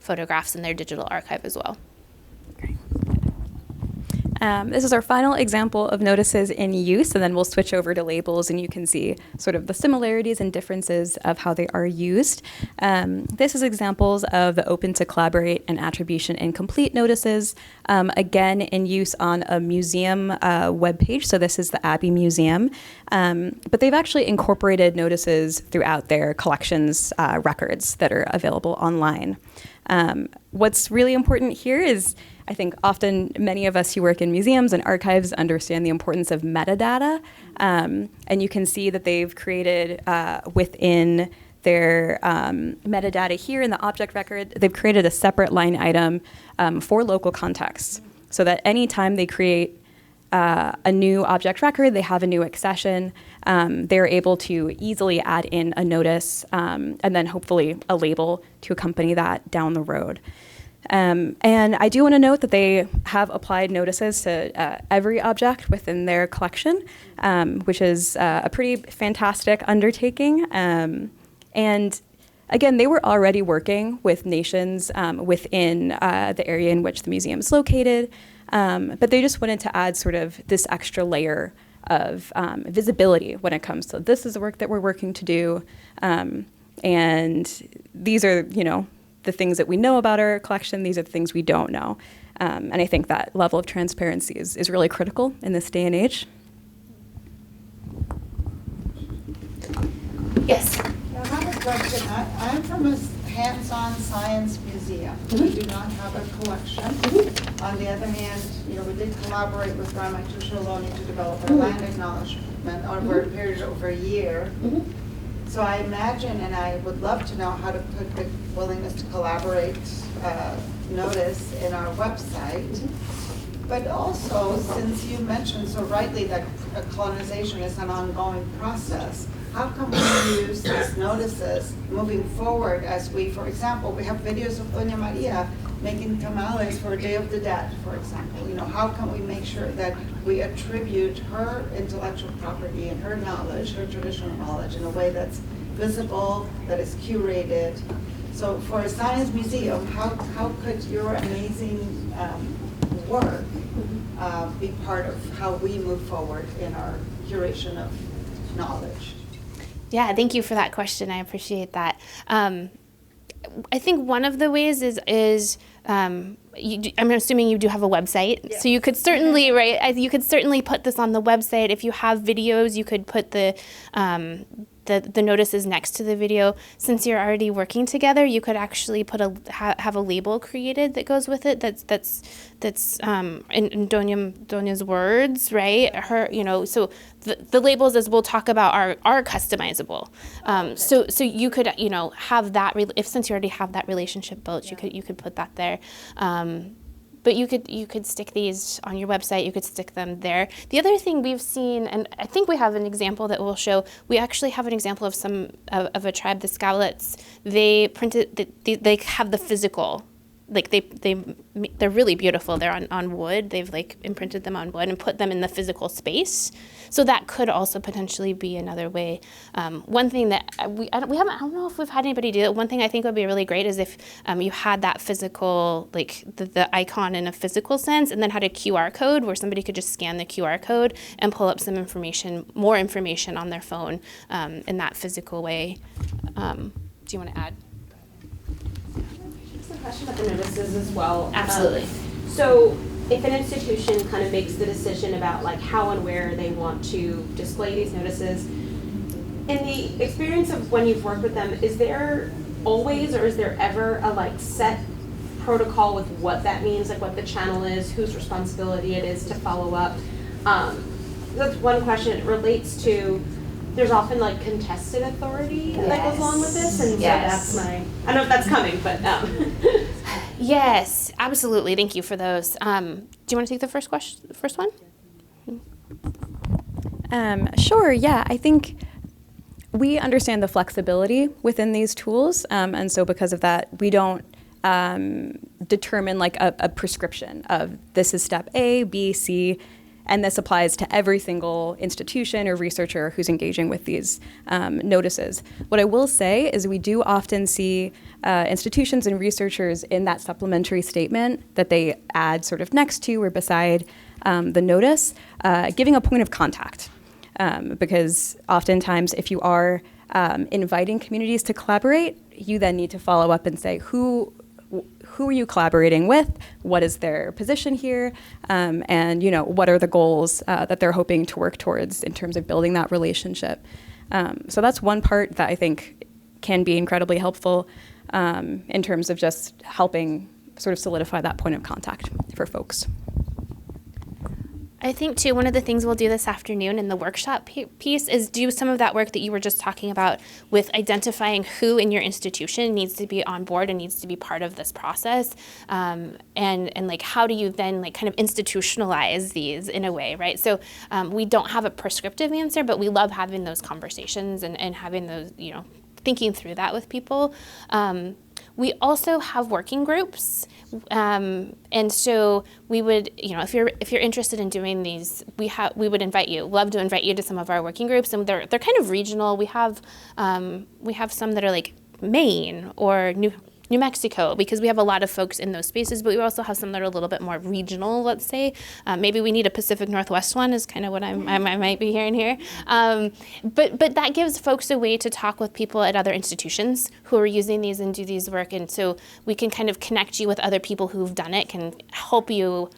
photographs in their digital archive as well. This is our final example of notices in use, and then we'll switch over to labels, and you can see sort of the similarities and differences of how they are used. This is examples of the Open to Collaborate and Attribution Incomplete notices, again in use on a museum webpage. So this is the Abbey Museum, but they've actually incorporated notices throughout their collections records that are available online. What's really important here is, I think often many of us who work in museums and archives understand the importance of metadata, and you can see that they've created within their metadata here in the object record, they've created a separate line item for local context, so that anytime they create a new object record, they have a new accession, they're able to easily add in a notice and then hopefully a label to accompany that down the road. And I do want to note that they have applied notices to every object within their collection, which is a pretty fantastic undertaking. And again, they were already working with nations within the area in which the museum is located, but they just wanted to add sort of this extra layer of visibility when it comes to this is the work that we're working to do, and these are, the things that we know about our collection, these are the things we don't know. And I think that level of transparency is really critical in this day and age. Yes? I have a question. I'm from a hands-on science museum. We do not have a collection. On the other hand, we did collaborate with Ramaytush to develop our land acknowledgement over a period of over a year. So I imagine, and I would love to know how to put the willingness to collaborate notice in our website. But also, since you mentioned so rightly that colonization is an ongoing process, how can we use these notices moving forward as we, for example, we have videos of Doña Maria making tamales for Day of the Dead, for example. How can we make sure that we attribute her intellectual property and her knowledge, her traditional knowledge, in a way that's visible, that is curated? So for a science museum, how could your amazing work be part of how we move forward in our curation of knowledge? Yeah, thank you for that question. I appreciate that. I think one of the ways is I'm assuming you do have a website, yes. So you could certainly you could certainly put this on the website. If you have videos, you could put the notices next to the video. Since you're already working together, you could actually put have a label created that goes with it. That's in Donia's words, right? Her, so the labels, as we'll talk about, are customizable. So you could have that since you already have that relationship built, you could put that there. But you could stick these on your website. You could stick them there. The other thing we've seen, and I think we have an example that we'll show. We actually have an example of of a tribe, the Scowlets. They printed. They have the physical. Like they're really beautiful. They're on wood. They've like imprinted them on wood and put them in the physical space. So that could also potentially be another way. One thing that I don't know if we've had anybody do it. One thing I think would be really great is if you had that physical, like the icon in a physical sense, and then had a QR code where somebody could just scan the QR code and pull up some information, more information on their phone in that physical way. Do you want to add? Question about the notices as well. Absolutely. So if an institution kind of makes the decision about like how and where they want to display these notices, in the experience of when you've worked with them, is there always or is there ever a like set protocol with what that means, like what the channel is, whose responsibility it is to follow up? That's one question. It relates to there's often like contested authority that goes along with this, and so that's I don't know if that's coming, but Yes, absolutely. Thank you for those. Do you want to take the first one? Sure. Yeah, I think we understand the flexibility within these tools, and so because of that, we don't determine like a prescription of this is step A, B, C. And this applies to every single institution or researcher who's engaging with these notices. What I will say is we do often see institutions and researchers in that supplementary statement that they add sort of next to or beside the notice, giving a point of contact. Because oftentimes if you are inviting communities to collaborate, you then need to follow up and say who are you collaborating with? What is their position here? And what are the goals that they're hoping to work towards in terms of building that relationship? So that's one part that I think can be incredibly helpful in terms of just helping sort of solidify that point of contact for folks. I think, too, one of the things we'll do this afternoon in the workshop piece is do some of that work that you were just talking about with identifying who in your institution needs to be on board and needs to be part of this process. And like, how do you then like kind of institutionalize these in a way, right? So we don't have a prescriptive answer, but we love having those conversations and having those, thinking through that with people. We also have working groups, and so we would, if you're interested in doing these, we would love to invite you to some of our working groups, and they're kind of regional. We have some that are like Maine or New Mexico, because we have a lot of folks in those spaces, but we also have some that are a little bit more regional, let's say. Maybe we need a Pacific Northwest one is kind of what I might be hearing here. But that gives folks a way to talk with people at other institutions who are using these and do these work. And so we can kind of connect you with other people who've done it, can help you,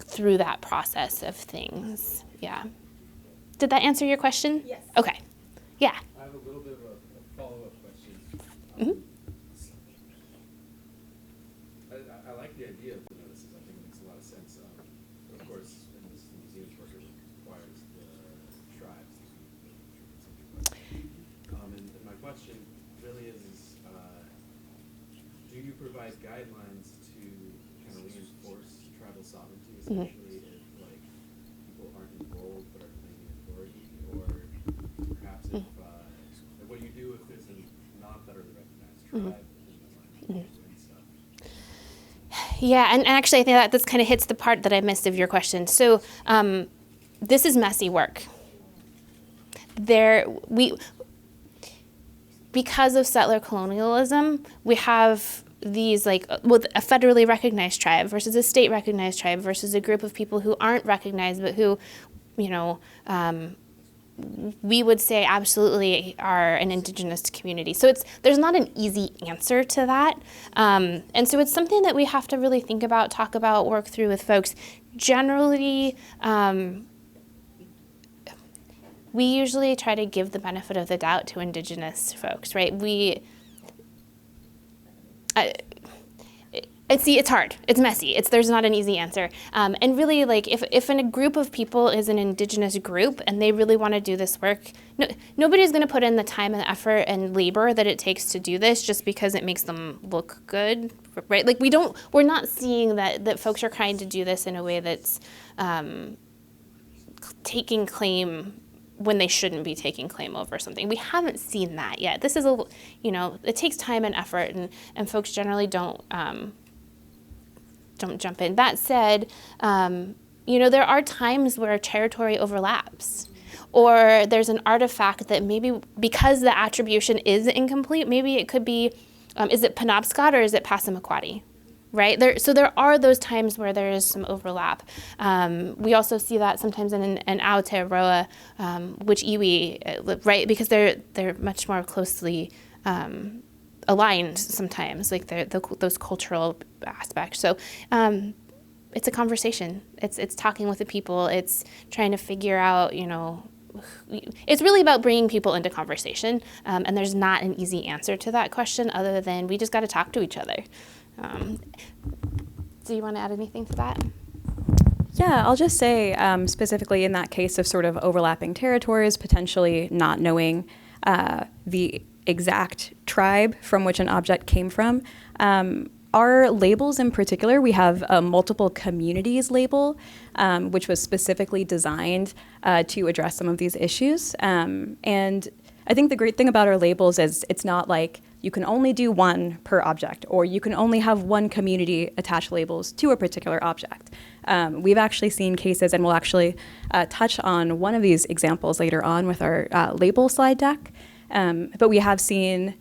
through that process of things. Yeah. Did that answer your question? Yes. Okay. Yeah. I have a little bit of a follow-up question. Mm-hmm. I like the idea of the notices. I think it makes a lot of sense. But of course, in this museum's work, it requires the tribes. And my question really is do you provide guidelines to kind of reinforce tribal sovereignty, especially if like people aren't enrolled but are claiming authority, or perhaps if what you do if there's a not federally recognized tribe in the line and stuff? Yeah, and actually I think that this kind of hits the part that I missed of your question. So this is messy work. Because of settler colonialism, we have these a federally recognized tribe versus a state recognized tribe versus a group of people who aren't recognized but who, we would say absolutely are an indigenous community. So there's not an easy answer to that. And so it's something that we have to really think about, talk about, work through with folks. Generally, we usually try to give the benefit of the doubt to indigenous folks, right? And see, it's hard. It's messy. There's not an easy answer. And really, like, if in a group of people is an Indigenous group and they really want to do this work, nobody's going to put in the time and effort and labor that it takes to do this just because it makes them look good, right? Like, we're not seeing that folks are trying to do this in a way that's taking claim when they shouldn't be taking claim over something. We haven't seen that yet. This is it takes time and effort, and folks generally don't jump in. That said, there are times where territory overlaps, or there's an artifact that maybe because the attribution is incomplete, maybe it could be, is it Penobscot or is it Passamaquoddy? Right? So there are those times where there is some overlap. We also see that sometimes in Aotearoa, which iwi, right? Because they're much more closely aligned sometimes, like those cultural aspects. So it's a conversation. It's talking with the people. It's trying to figure out, it's really about bringing people into conversation. And there's not an easy answer to that question other than we just got to talk to each other. Do you want to add anything to that? Yeah, I'll just say specifically in that case of sort of overlapping territories, potentially not knowing the exact tribe from which an object came from. Our labels in particular, we have a multiple communities label, which was specifically designed to address some of these issues. And I think the great thing about our labels is it's not like you can only do one per object, or you can only have one community attach labels to a particular object. We've actually seen cases, and we'll actually touch on one of these examples later on with our label slide deck. But we have seen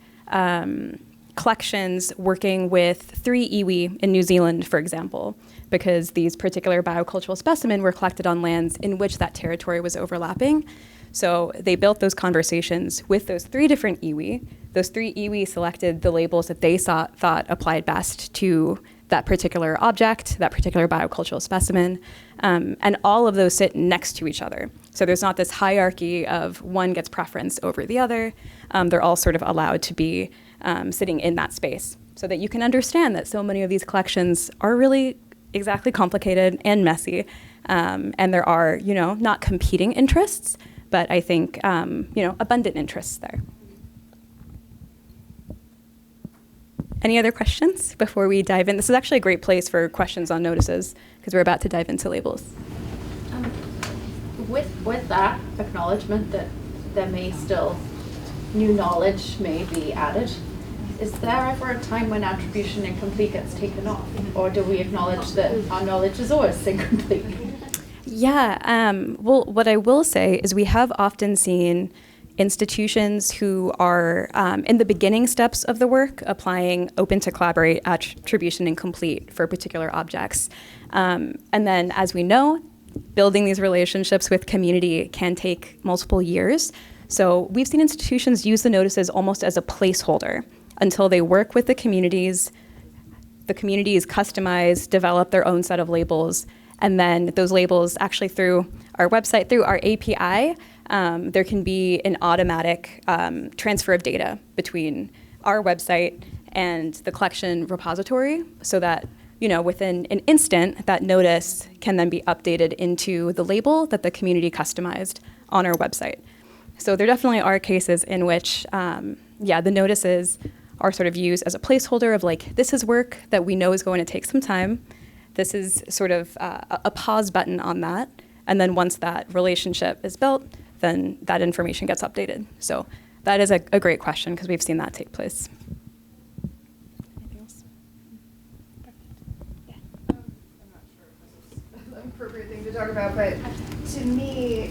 collections working with 3 iwi in New Zealand, for example, because these particular biocultural specimens were collected on lands in which that territory was overlapping. So they built those conversations with those 3 different iwi. Those 3 iwi selected the labels that they thought applied best to that particular object, that particular biocultural specimen, and all of those sit next to each other. So there's not this hierarchy of one gets preference over the other. They're all sort of allowed to be sitting in that space so that you can understand that so many of these collections are really exactly complicated and messy. And there are, not competing interests, but I think, abundant interests there. Any other questions before we dive in? This is actually a great place for questions on notices because we're about to dive into labels. With that acknowledgement that there may still, new knowledge may be added, is there ever a time when attribution incomplete gets taken off? Or do we acknowledge that our knowledge is always incomplete? Yeah, well, what I will say is we have often seen institutions who are in the beginning steps of the work applying open to collaborate attribution incomplete for particular objects. And then, as we know, building these relationships with community can take multiple years. So we've seen institutions use the notices almost as a placeholder until they work with the communities customize, develop their own set of labels, and then those labels actually through our website, through our API, there can be an automatic transfer of data between our website and the collection repository so that, within an instant, that notice can then be updated into the label that the community customized on our website. So there definitely are cases in which, the notices are sort of used as a placeholder of like, this is work that we know is going to take some time. This is sort of a pause button on that. And then once that relationship is built, then that information gets updated. So that is a great question because we've seen that take place. Anything else? I'm not sure if this is an appropriate thing to talk about, but to me,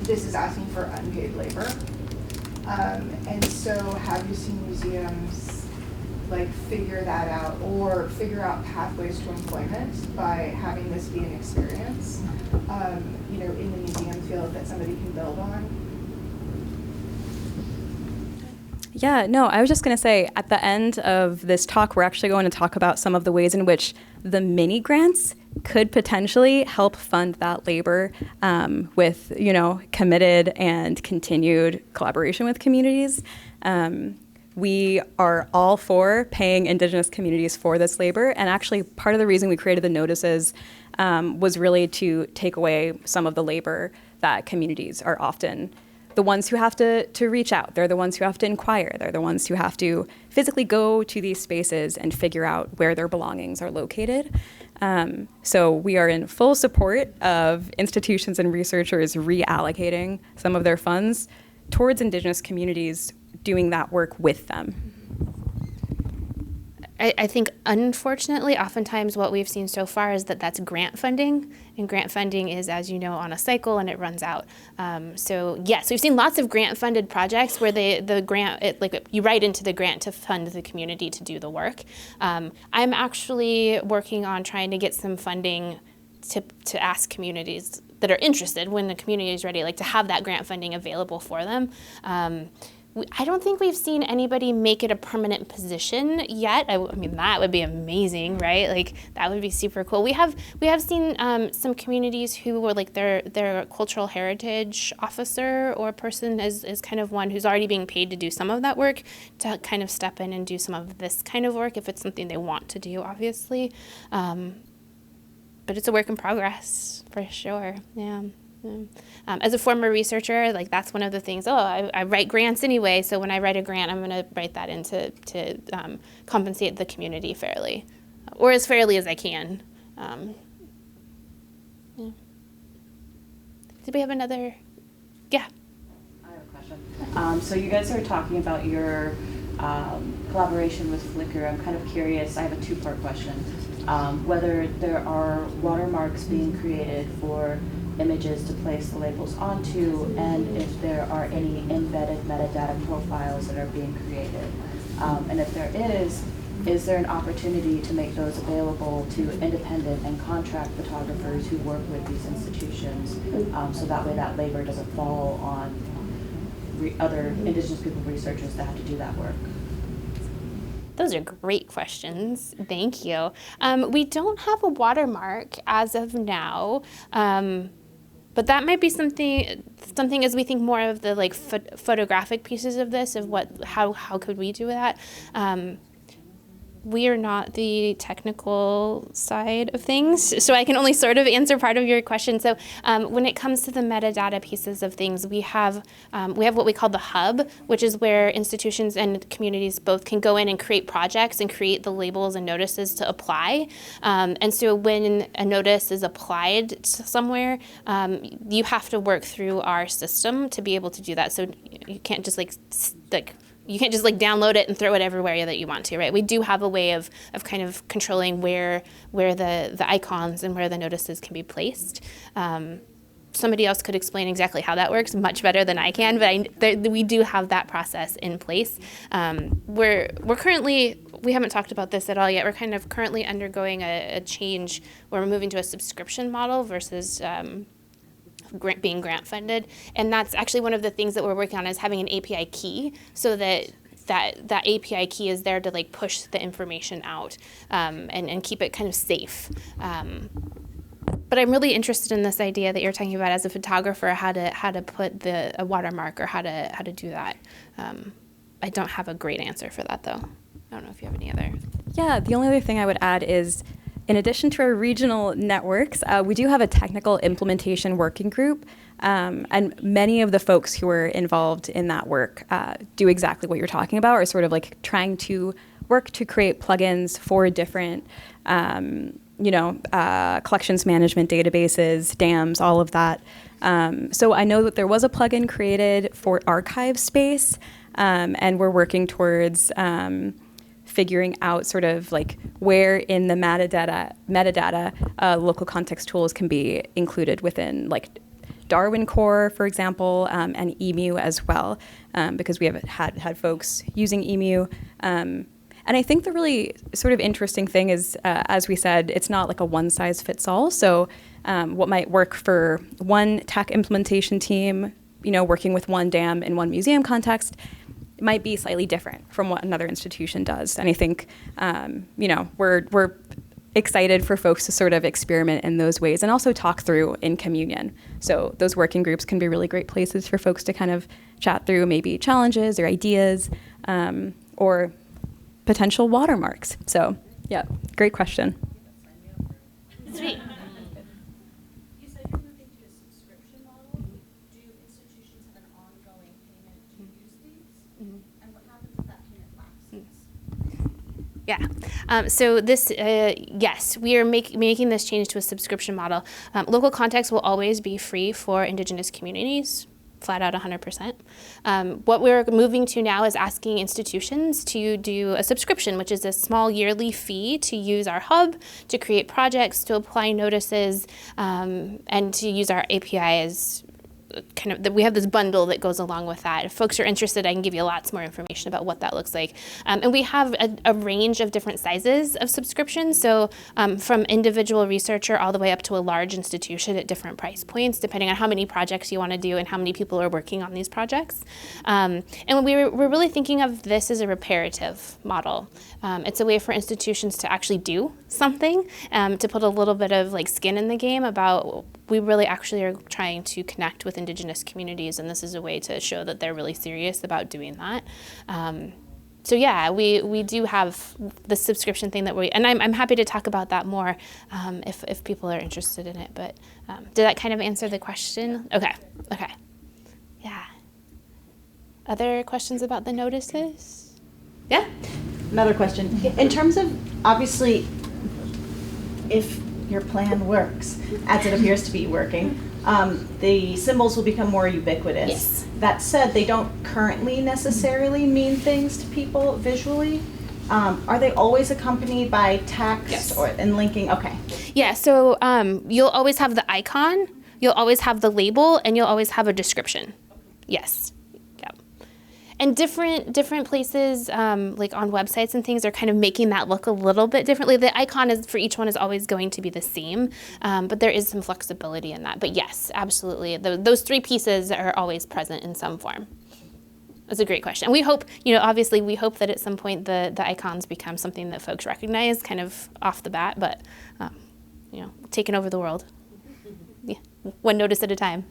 this is asking for unpaid labor. And so have you seen museums figure that out or figure out pathways to employment by having this be an experience, in the museum field that somebody can build on? Yeah, no, I was just going to say at the end of this talk, we're actually going to talk about some of the ways in which the mini grants could potentially help fund that labor with, committed and continued collaboration with communities. we are all for paying Indigenous communities for this labor. And actually, part of the reason we created the notices was really to take away some of the labor that communities are often the ones who have to reach out. They're the ones who have to inquire. They're the ones who have to physically go to these spaces and figure out where their belongings are located. So we are in full support of institutions and researchers reallocating some of their funds towards Indigenous communities, doing that work with them. I think, unfortunately, oftentimes what we've seen so far is that that's grant funding, and grant funding is, as you know, on a cycle and it runs out. So yes, we've seen lots of grant-funded projects where the grant, you write into the grant to fund the community to do the work. I'm actually working on trying to get some funding to ask communities that are interested, when the community is ready, to have that grant funding available for them. I don't think we've seen anybody make it a permanent position yet. I mean, that would be amazing, right? That would be super cool. We have seen some communities who were their cultural heritage officer or person is kind of one who's already being paid to do some of that work, to kind of step in and do some of this kind of work if it's something they want to do, obviously. But it's a work in progress for sure. Yeah. As a former researcher, that's one of the things. I write grants anyway, so when I write a grant, I'm going to write that in to compensate the community fairly, or as fairly as I can. Yeah. Did we have another? Yeah. I have a question. So you guys are talking about your collaboration with Flickr. I'm kind of curious. I have a two-part question. Whether there are watermarks being created for images to place the labels onto, and if there are any embedded metadata profiles that are being created. And if there is there an opportunity to make those available to independent and contract photographers who work with these institutions, so that way that labor doesn't fall on other Indigenous people researchers that have to do that work? Those are great questions. Thank you. We don't have a watermark as of now. But that might be something as we think more of the photographic pieces of this, of how could we do that. We are not the technical side of things, so I can only sort of answer part of your question. So when it comes to the metadata pieces of things, we have what we call the hub, which is where institutions and communities both can go in and create projects and create the labels and notices to apply. And so when a notice is applied to somewhere, you have to work through our system to be able to do that. So you can't just you can't just download it and throw it everywhere that you want to, right? We do have a way of kind of controlling where the icons and where the notices can be placed. Somebody else could explain exactly how that works much better than I can, but we do have that process in place. We're currently, we haven't talked about this at all yet, we're kind of currently undergoing a change where we're moving to a subscription model versus being grant funded, and that's actually one of the things that we're working on, is having an API key, so that API key is there to push the information out and keep it kind of safe. But I'm really interested in this idea that you're talking about as a photographer, how to put a watermark or how to do that. I don't have a great answer for that though. I don't know if you have any other. Yeah, the only other thing I would add is, in addition to our regional networks, we do have a technical implementation working group, and many of the folks who are involved in that work do exactly what you're talking about, or sort of trying to work to create plugins for different, collections management databases, dams, all of that. So I know that there was a plugin created for archive space, and we're working towards figuring out sort of where in the metadata local context tools can be included within Darwin Core, for example, and EMU as well, because we have had folks using EMU. And I think the really sort of interesting thing is, as we said, it's not a one-size-fits-all. So what might work for one tech implementation team, working with one dam in one museum context, it might be slightly different from what another institution does. And I think, we're excited for folks to sort of experiment in those ways and also talk through in communion. So those working groups can be really great places for folks to kind of chat through maybe challenges or ideas. or potential watermarks. So yeah, great question. Sweet. You said you're moving to a subscription model. Do institutions have an ongoing payment to use these? And what happens if that payment lapses? Yeah. So this, yes, we are making this change to a subscription model. Local context will always be free for Indigenous communities, flat out 100%. What we're moving to now is asking institutions to do a subscription, which is a small yearly fee to use our hub, to create projects, to apply notices, and to use our API as kind of, we have this bundle that goes along with that. If folks are interested, I can give you lots more information about what that looks like. And we have a range of different sizes of subscriptions. So from individual researcher all the way up to a large institution at different price points, depending on how many projects you want to do and how many people are working on these projects. And we're really thinking of this as a reparative model. It's a way for institutions to actually do something, to put a little bit of like skin in the game about, we really actually are trying to connect with Indigenous communities, and this is a way to show that they're really serious about doing that. So yeah, we do have the subscription thing that and I'm happy to talk about that more if people are interested in it. But did that kind of answer the question? Okay. Yeah. Other questions about the notices? Yeah? Another question. In terms of, obviously, if your plan works, as it appears to be working, the symbols will become more ubiquitous. Yes. That said, they don't currently necessarily mean things to people visually. Are they always accompanied by text? Yes. And linking? Okay. Yeah, so you'll always have the icon, you'll always have the label, and you'll always have a description. Yes. And different places, like on websites and things, are kind of making that look a little bit differently. The icon is for each one is always going to be the same, but there is some flexibility in that. But yes, absolutely, those three pieces are always present in some form. That's a great question. And we hope, obviously, we hope that at some point the icons become something that folks recognize, kind of off the bat. But taking over the world, yeah, one notice at a time.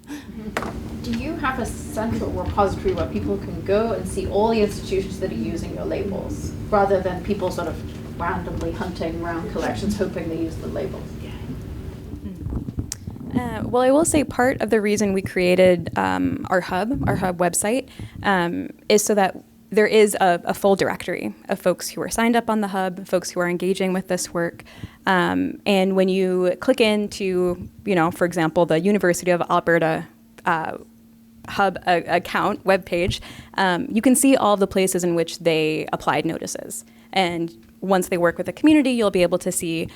Do you have a central repository where people can go and see all the institutions that are using your labels, rather than people sort of randomly hunting around collections hoping they use the labels? Well, I will say part of the reason we created our hub website, is so that there is a full directory of folks who are signed up on the hub, folks who are engaging with this work. And when you click into, for example, the University of Alberta hub account webpage, you can see all the places in which they applied notices. And once they work with the community, you'll be able to see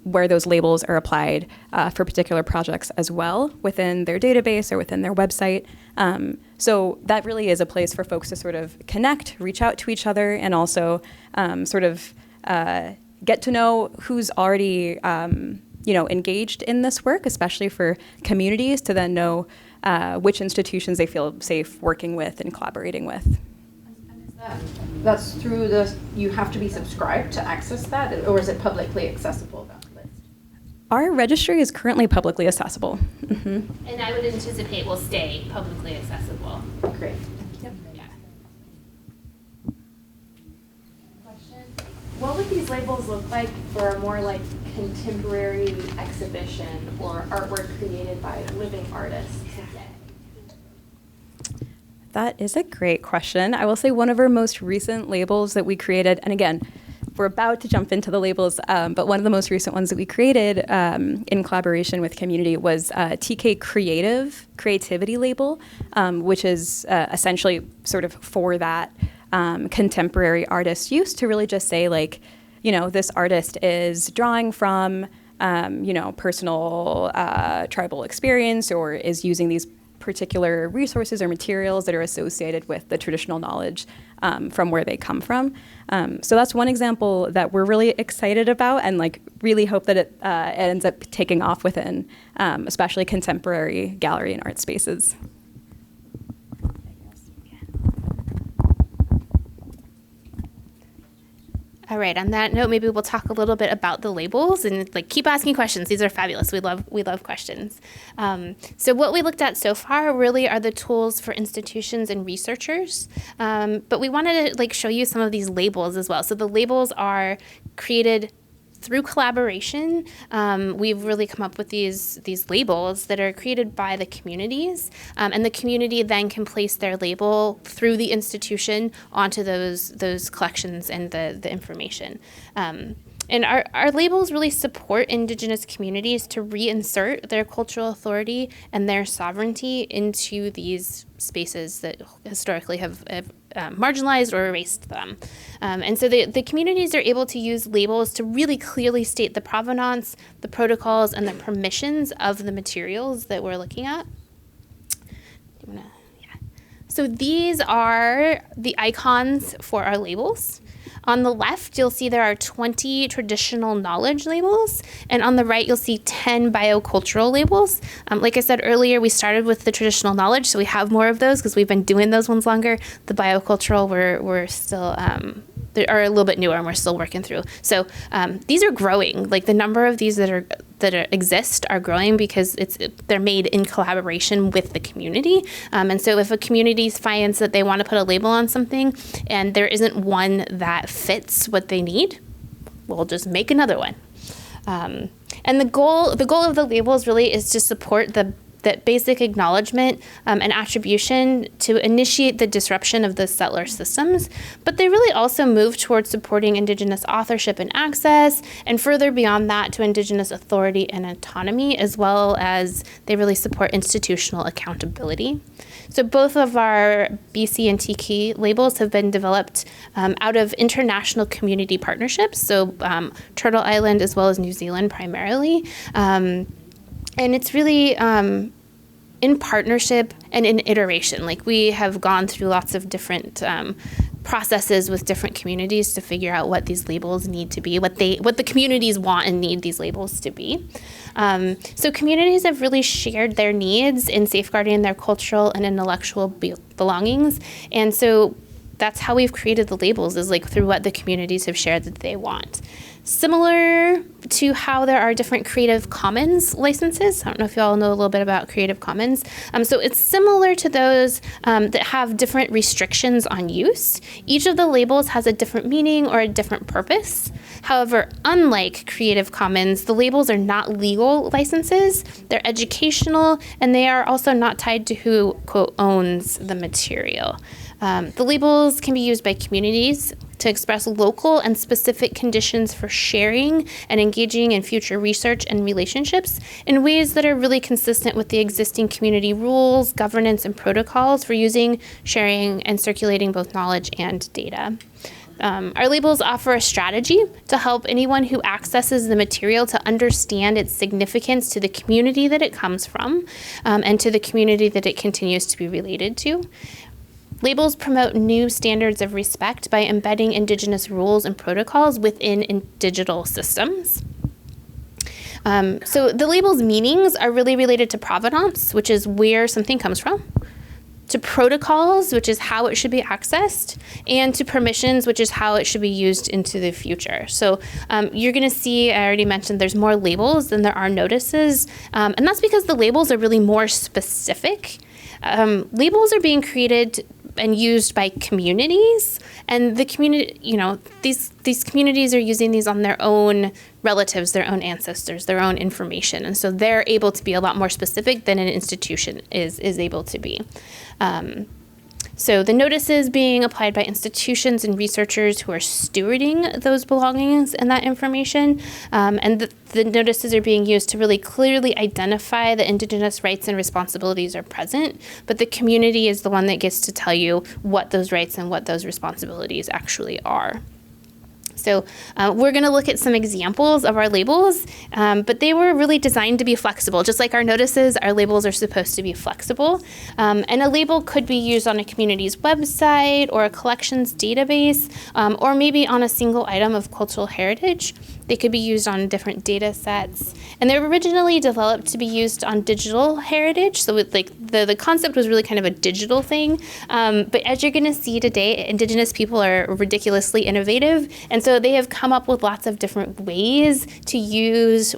where those labels are applied for particular projects as well within their database or within their website. So that really is a place for folks to sort of connect, reach out to each other, and also get to know who's already engaged in this work, especially for communities to then know which institutions they feel safe working with and collaborating with. That's through you have to be subscribed to access that, or is it publicly accessible, that list? Our registry is currently publicly accessible. Mm-hmm. And I would anticipate will stay publicly accessible. Great. Yep. Yeah. What would these labels look like for a more like contemporary exhibition or artwork created by living artists today? That is a great question. I will say one of our most recent labels that we created, and again, we're about to jump into the labels, but one of the most recent ones that we created in collaboration with community was TK Creativity label, which is essentially sort of for that contemporary artist use, to really just say, like, this artist is drawing from, personal tribal experience, or is using these particular resources or materials that are associated with the traditional knowledge from where they come from. So that's one example that we're really excited about, and really hope that it ends up taking off within especially contemporary gallery and art spaces. All right, on that note, maybe we'll talk a little bit about the labels and like keep asking questions. These are fabulous. We love questions. So what we looked at so far really are the tools for institutions and researchers. But we wanted to like show you some of these labels as well. So the labels are created through collaboration. We've really come up with these labels that are created by the communities, and the community then can place their label through the institution onto those collections and the information. And our labels really support Indigenous communities to reinsert their cultural authority and their sovereignty into these spaces that historically have marginalized or erased them. And so the communities are able to use labels to really clearly state the provenance, the protocols, and the permissions of the materials that we're looking at. So these are the icons for our labels. On the left, you'll see there are 20 traditional knowledge labels, and on the right, you'll see 10 biocultural labels. Like I said earlier, we started with the traditional knowledge, so we have more of those because we've been doing those ones longer. The biocultural, we're still, they are a little bit newer and we're still working through. So these are growing. Like the number of these that exist are growing because they're made in collaboration with the community. And so if a community finds that they want to put a label on something and there isn't one that fits what they need, we'll just make another one. And the goal of the labels really is to support that basic acknowledgement and attribution to initiate the disruption of the settler systems, but they really also move towards supporting Indigenous authorship and access, and further beyond that to Indigenous authority and autonomy, as well as they really support institutional accountability. So both of our BC and TK labels have been developed out of international community partnerships, so Turtle Island as well as New Zealand primarily. And it's really in partnership and in iteration. Like we have gone through lots of different processes with different communities to figure out what these labels need to be, what the communities want and need these labels to be. So communities have really shared their needs in safeguarding their cultural and intellectual belongings. And so that's how we've created the labels, is like through what the communities have shared that they want. Similar to how there are different Creative Commons licenses. I don't know if you all know a little bit about Creative Commons. So it's similar to those that have different restrictions on use. Each of the labels has a different meaning or a different purpose. However, unlike Creative Commons, the labels are not legal licenses. They're educational, and they are also not tied to who, quote, owns the material. The labels can be used by communities to express local and specific conditions for sharing and engaging in future research and relationships in ways that are really consistent with the existing community rules, governance, and protocols for using, sharing, and circulating both knowledge and data. Our labels offer a strategy to help anyone who accesses the material to understand its significance to the community that it comes from and to the community that it continues to be related to. Labels promote new standards of respect by embedding Indigenous rules and protocols within digital systems. So the label's meanings are really related to provenance, which is where something comes from, to protocols, which is how it should be accessed, and to permissions, which is how it should be used into the future. So you're going to see, I already mentioned, there's more labels than there are notices, and that's because the labels are really more specific. Labels are being created and used by communities, and the community, these communities are using these on their own relatives, their own ancestors, their own information, and so they're able to be a lot more specific than an institution is able to be. So the notices being applied by institutions and researchers who are stewarding those belongings and that information, and the notices are being used to really clearly identify the Indigenous rights and responsibilities are present, but the community is the one that gets to tell you what those rights and what those responsibilities actually are. So we're going to look at some examples of our labels, but they were really designed to be flexible. Just like our notices, our labels are supposed to be flexible. And a label could be used on a community's website or a collections database, or maybe on a single item of cultural heritage. They could be used on different data sets. And they were originally developed to be used on digital heritage. So the concept was really kind of a digital thing. But as you're going to see today, Indigenous people are ridiculously innovative. And so they have come up with lots of different ways to use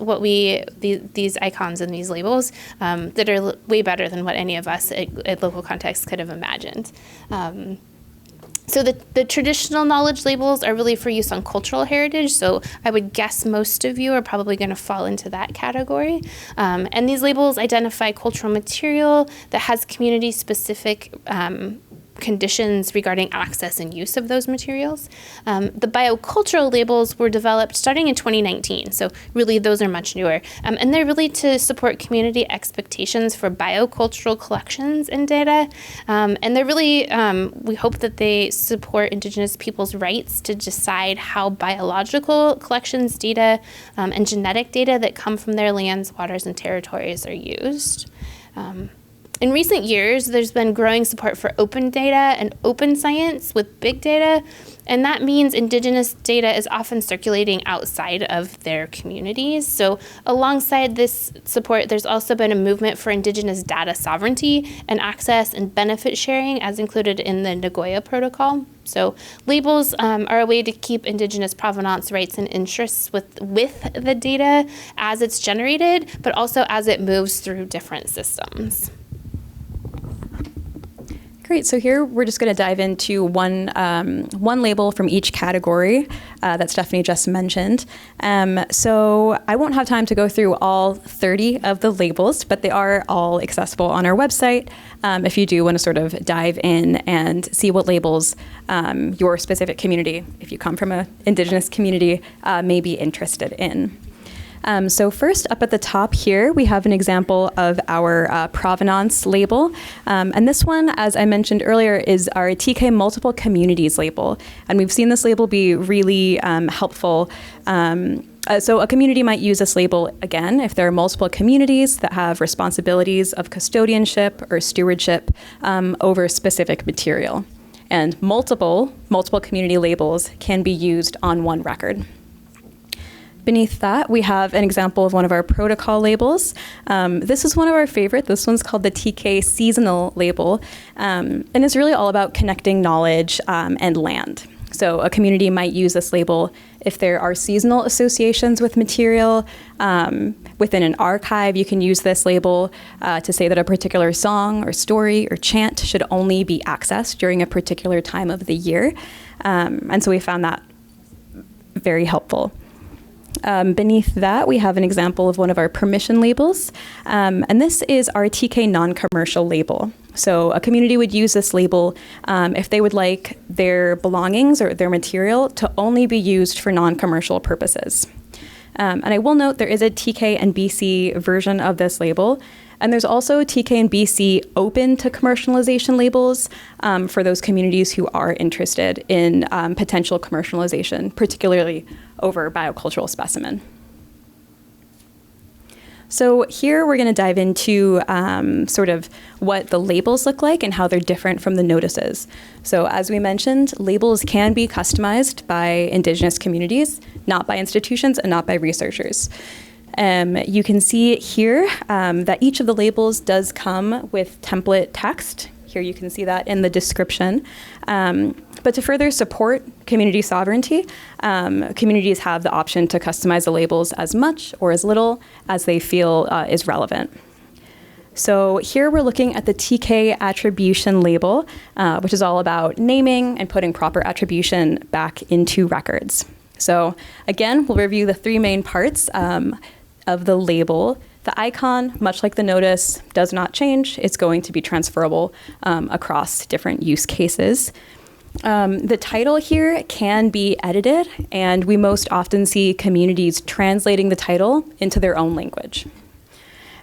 these icons and these labels that are way better than what any of us at local context could have imagined. So the traditional knowledge labels are really for use on cultural heritage. So I would guess most of you are probably going to fall into that category. And these labels identify cultural material that has community-specific conditions regarding access and use of those materials. The biocultural labels were developed starting in 2019, so really those are much newer. And they're really to support community expectations for biocultural collections and data. And they're really, we hope that they support Indigenous people's rights to decide how biological collections data and genetic data that come from their lands, waters, and territories are used. In recent years, there's been growing support for open data and open science with big data, and that means Indigenous data is often circulating outside of their communities. So alongside this support, there's also been a movement for Indigenous data sovereignty and access and benefit sharing as included in the Nagoya Protocol. So labels are a way to keep Indigenous provenance rights and interests with the data as it's generated, but also as it moves through different systems. Great. So here we're just going to dive into one label from each category that Stephanie just mentioned. So I won't have time to go through all 30 of the labels, but they are all accessible on our website if you do want to sort of dive in and see what labels your specific community, if you come from an Indigenous community, may be interested in. So first up at the top here, we have an example of our provenance label. And this one, as I mentioned earlier, is our TK Multiple Communities label. And we've seen this label be really helpful. So a community might use this label, again, if there are multiple communities that have responsibilities of custodianship or stewardship over specific material. And multiple community labels can be used on one record. Beneath that, we have an example of one of our protocol labels. This is one of our favorite. This one's called the TK Seasonal label, and it's really all about connecting knowledge and land. So a community might use this label if there are seasonal associations with material. Within an archive, you can use this label to say that a particular song or story or chant should only be accessed during a particular time of the year. And so we found that very helpful. Beneath that, we have an example of one of our permission labels, and this is our TK non-commercial label. So a community would use this label if they would like their belongings or their material to only be used for non-commercial purposes. And I will note there is a TK and BC version of this label, and there's also TK and BC open to commercialization labels for those communities who are interested in potential commercialization, particularly over biocultural specimen. So here we're going to dive into sort of what the labels look like and how they're different from the notices. So as we mentioned, labels can be customized by Indigenous communities, not by institutions and not by researchers. You can see here that each of the labels does come with template text. Here you can see that in the description. But to further support community sovereignty, communities have the option to customize the labels as much or as little as they feel is relevant. So here we're looking at the TK attribution label, which is all about naming and putting proper attribution back into records. So again, we'll review the three main parts of the label. The icon, much like the notice, does not change. It's going to be transferable across different use cases. The title here can be edited, and we most often see communities translating the title into their own language.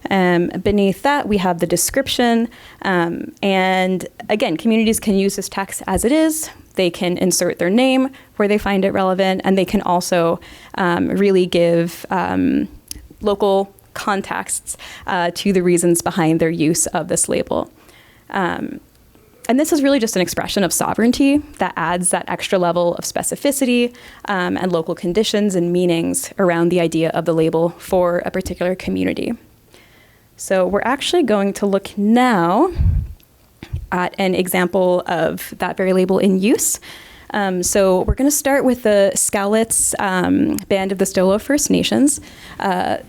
Beneath that, we have the description, and again, communities can use this text as it is. They can insert their name where they find it relevant, and they can also really give local contexts to the reasons behind their use of this label. And this is really just an expression of sovereignty that adds that extra level of specificity and local conditions and meanings around the idea of the label for a particular community. So we're actually going to look now at an example of that very label in use. So we're going to start with the Scowlitz Band of the Stolo First Nations.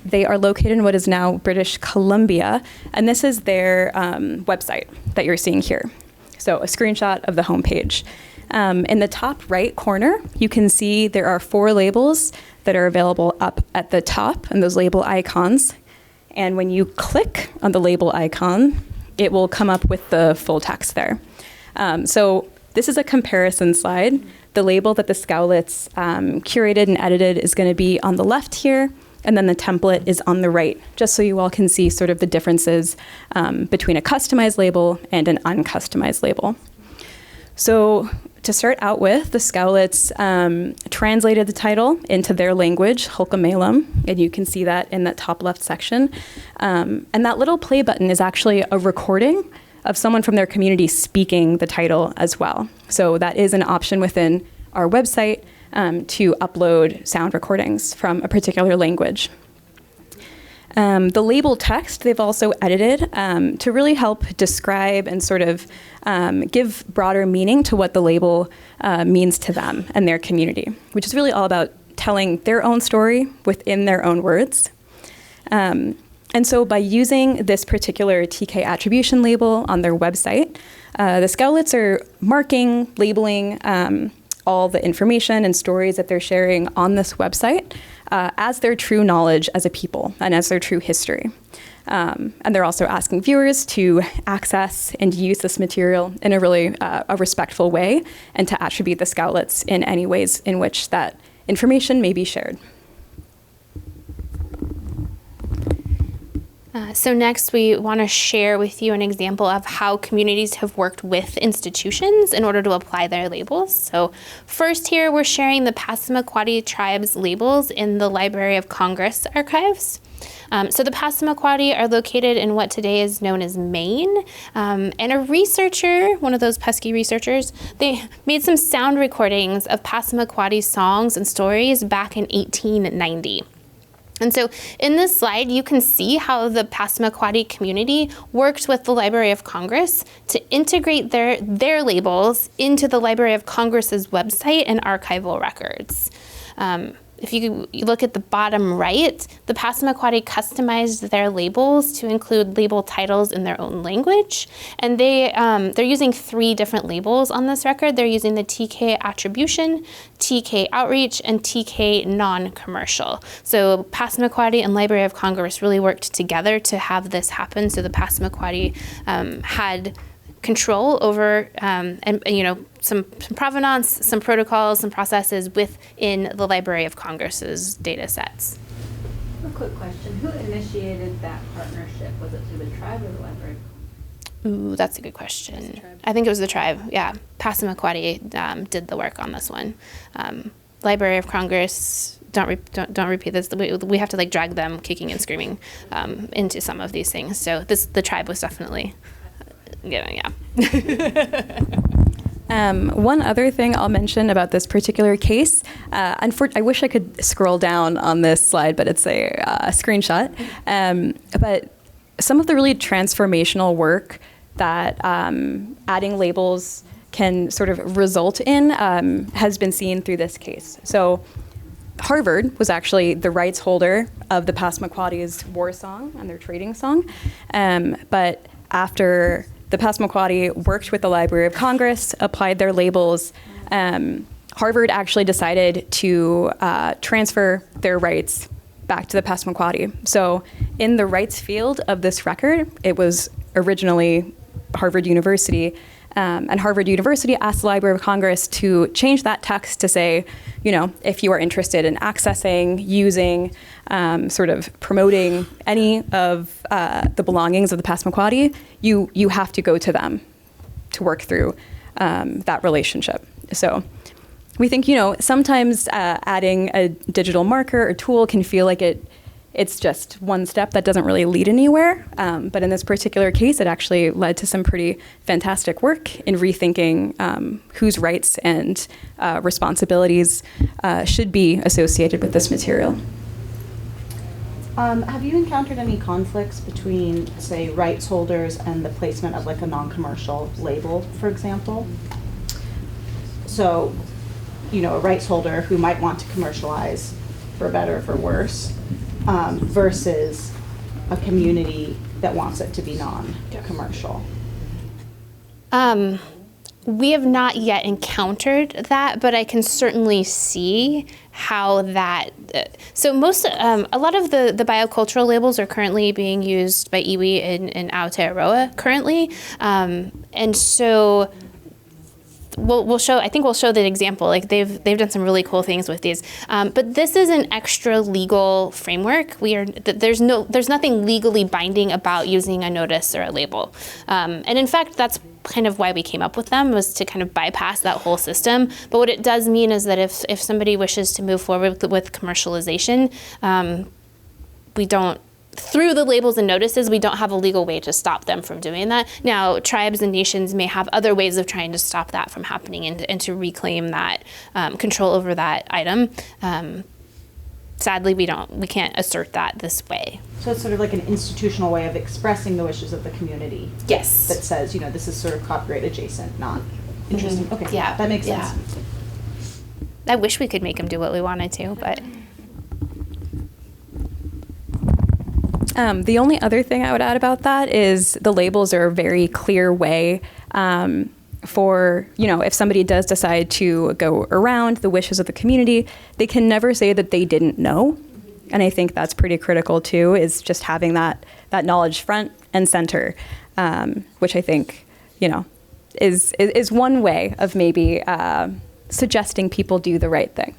They are located in what is now British Columbia, and this is their website that you're seeing here. So a screenshot of the homepage. In the top right corner, you can see there are 4 labels that are available up at the top, and those label icons. And when you click on the label icon, it will come up with the full text there. So this is a comparison slide. The label that the Scowlitz curated and edited is going to be on the left here, and then the template is on the right, just so you all can see sort of the differences between a customized label and an uncustomized label. So to start out with, the Scowlitz translated the title into their language, Hulkamelam, and you can see that in that top left section. And that little play button is actually a recording of someone from their community speaking the title as well. So that is an option within our website to upload sound recordings from a particular language. The label text they've also edited to really help describe and sort of give broader meaning to what the label means to them and their community, which is really all about telling their own story within their own words. And so by using this particular TK attribution label on their website, the Scowlitz are marking, labeling all the information and stories that they're sharing on this website as their true knowledge as a people and as their true history. And they're also asking viewers to access and use this material in a really a respectful way and to attribute the Scowlitz in any ways in which that information may be shared. So next, we want to share with you an example of how communities have worked with institutions in order to apply their labels. So first here, we're sharing the Passamaquoddy tribe's labels in the Library of Congress archives. So the Passamaquoddy are located in what today is known as Maine. And a researcher, one of those pesky researchers, they made some sound recordings of Passamaquoddy songs and stories back in 1890. And so in this slide, you can see how the Passamaquoddy community worked with the Library of Congress to integrate their labels into the Library of Congress's website and archival records. If you look at the bottom right, the Passamaquoddy customized their labels to include label titles in their own language. And they're using 3 different labels on this record. They're using the TK Attribution, TK Outreach, and TK Non-Commercial. So Passamaquoddy and Library of Congress really worked together to have this happen. So the Passamaquoddy had control over some provenance, some protocols, some processes within the Library of Congress's data sets. A quick question. Who initiated that partnership? Was it through the tribe or the library? Ooh, that's a good question. I think it was the tribe. Yeah, Passamaquoddy did the work on this one. Library of Congress, don't repeat this. We have to drag them kicking and screaming into some of these things. So the tribe was definitely. Yeah. One other thing I'll mention about this particular case, I wish I could scroll down on this slide, but it's a screenshot. But some of the really transformational work that adding labels can sort of result in has been seen through this case. So Harvard was actually the rights holder of the Passamaquoddy's war song and their trading song. But after the Passamaquoddy worked with the Library of Congress, applied their labels. Harvard actually decided to transfer their rights back to the Passamaquoddy. So in the rights field of this record, it was originally Harvard University. And Harvard University asked the Library of Congress to change that text to say, if you are interested in accessing, using, sort of promoting any of the belongings of the Passamaquoddy, you have to go to them to work through that relationship. So we think, sometimes adding a digital marker or tool can feel like it it's just one step that doesn't really lead anywhere. But in this particular case, it actually led to some pretty fantastic work in rethinking whose rights and responsibilities should be associated with this material. Have you encountered any conflicts between, say, rights holders and the placement of like a non-commercial label, for example? So, you know, a rights holder who might want to commercialize, for better or for worse, versus a community that wants it to be non-commercial. We have not yet encountered that, but I can certainly see how that. So a lot of the biocultural labels are currently being used by iwi in Aotearoa currently, and so. We'll show. I think we'll show the example. Like they've done some really cool things with these. But this is an extra legal framework. There's nothing legally binding about using a notice or a label. And in fact, that's kind of why we came up with them, was to kind of bypass that whole system. But what it does mean is that if somebody wishes to move forward with commercialization, we don't. Through the labels and notices, we don't have a legal way to stop them from doing that. Now, tribes and nations may have other ways of trying to stop that from happening and to reclaim that control over that item. Sadly, we can't assert that this way. So it's sort of like an institutional way of expressing the wishes of the community. Yes. That says, you know, this is sort of copyright adjacent, not interesting. Okay, Yeah. that makes sense. I wish we could make them do what we wanted to, but. The only other thing I would add about that is the labels are a very clear way for, you know, if somebody does decide to go around the wishes of the community, they can never say that they didn't know. And I think that's pretty critical too, is just having that knowledge front and center, which I think, you know, is one way of maybe suggesting people do the right thing.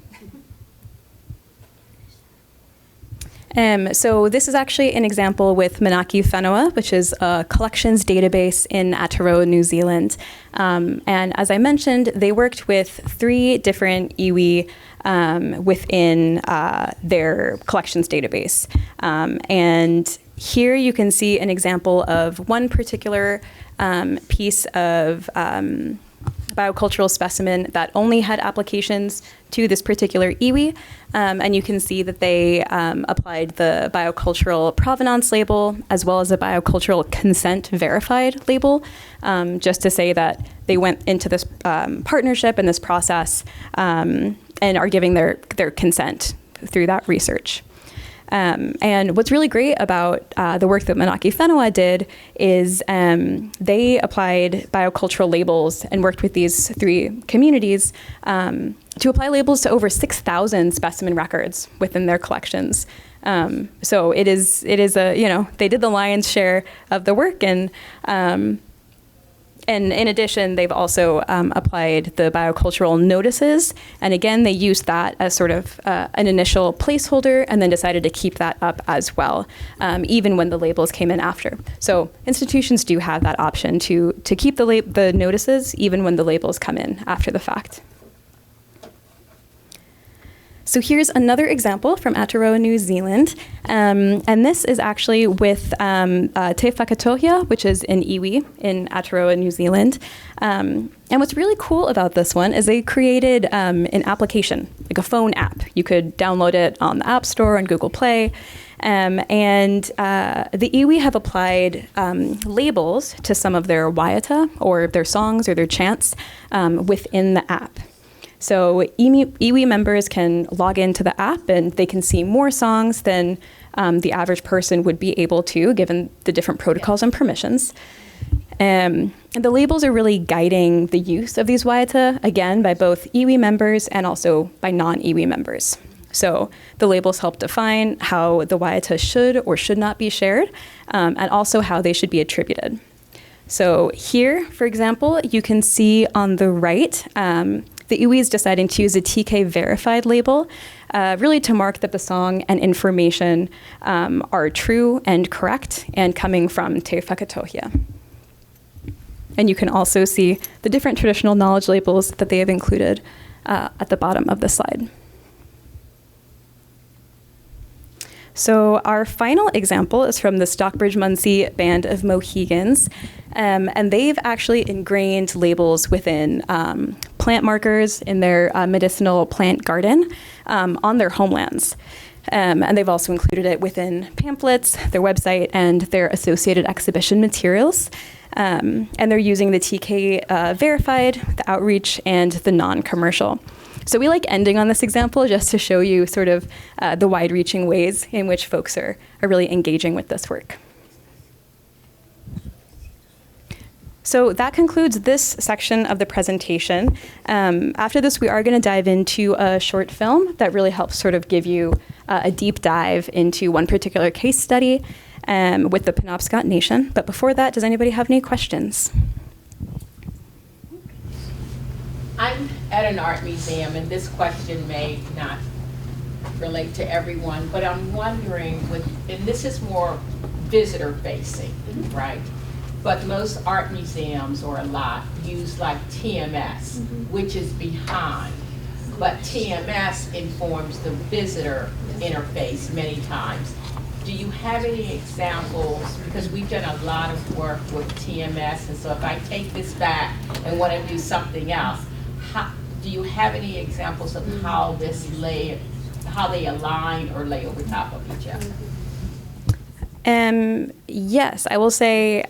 So this is actually an example with Manaki Whenua, which is a collections database in Aotearoa, New Zealand. And as I mentioned, they worked with 3 different iwi within their collections database. And here you can see an example of one particular piece of biocultural specimen that only had applications to this particular iwi. And you can see that they applied the biocultural provenance label as well as a biocultural consent verified label, just to say that they went into this partnership and this process and are giving their consent through that research. And what's really great about the work that Manaki Whenua did is they applied biocultural labels and worked with these 3 communities to apply labels to over 6,000 specimen records within their collections. So it is a, you know, they did the lion's share of the work, and in addition, they've also applied the biocultural notices. And again, they used that as sort of an initial placeholder and then decided to keep that up as well, even when the labels came in after. So institutions do have that option to keep the notices even when the labels come in after the fact. So here's another example from Aotearoa, New Zealand. And this is actually with Te Whakatohia, which is an iwi in Aotearoa, New Zealand. And what's really cool about this one is they created an application, like a phone app. You could download it on the App Store and Google Play. And the iwi have applied labels to some of their waiata or their songs or their chants within the app. So iwi members can log into the app and they can see more songs than the average person would be able to, given the different protocols and permissions. And the labels are really guiding the use of these waiata, again, by both iwi members and also by non-iwi members. So the labels help define how the waiata should or should not be shared, and also how they should be attributed. So here, for example, you can see on the right, the iwi is deciding to use a TK verified label, really to mark that the song and information are true and correct and coming from Te Whakatohia. And you can also see the different traditional knowledge labels that they have included at the bottom of the slide. So our final example is from the Stockbridge-Munsee Band of Mohegans, and they've actually ingrained labels within plant markers in their medicinal plant garden on their homelands. And they've also included it within pamphlets, their website, and their associated exhibition materials. And they're using the TK verified, the outreach, and the non-commercial. So we like ending on this example just to show you sort of the wide-reaching ways in which folks are really engaging with this work. So that concludes this section of the presentation. After this, we are going to dive into a short film that really helps sort of give you a deep dive into one particular case study with the Penobscot Nation. But before that, does anybody have any questions? I'm at an art museum, and this question may not relate to everyone, but I'm wondering, and this is more visitor-facing, right? But most art museums, or a lot, use like TMS, which is behind. But TMS informs the visitor interface many times. Do you have any examples? Because we've done a lot of work with TMS, and so if I take this back and want to do something else, do you have any examples of how they align or lay over top of each other? Yes, I will say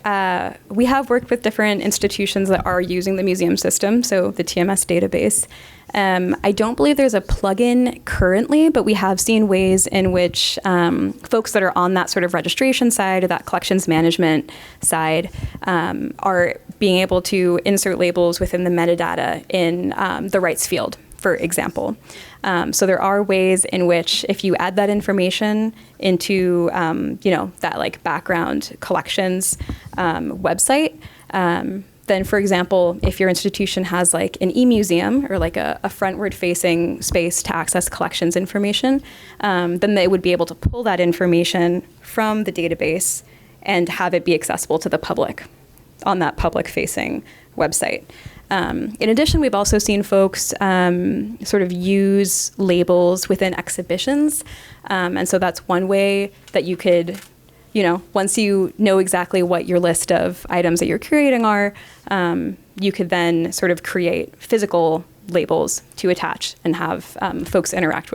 we have worked with different institutions that are using the museum system, so the TMS database. I don't believe there's a plugin currently, but we have seen ways in which folks that are on that sort of registration side or that collections management side are being able to insert labels within the metadata in the rights field, for example. So there are ways in which if you add that information into, that like background collections website, then, for example, if your institution has like an e-museum or like a frontward-facing space to access collections information, then they would be able to pull that information from the database and have it be accessible to the public on that public-facing website. In addition, we've also seen folks sort of use labels within exhibitions. And so that's one way that you could, once you know exactly what your list of items that you're curating are, you could then sort of create physical labels to attach and have folks interact with.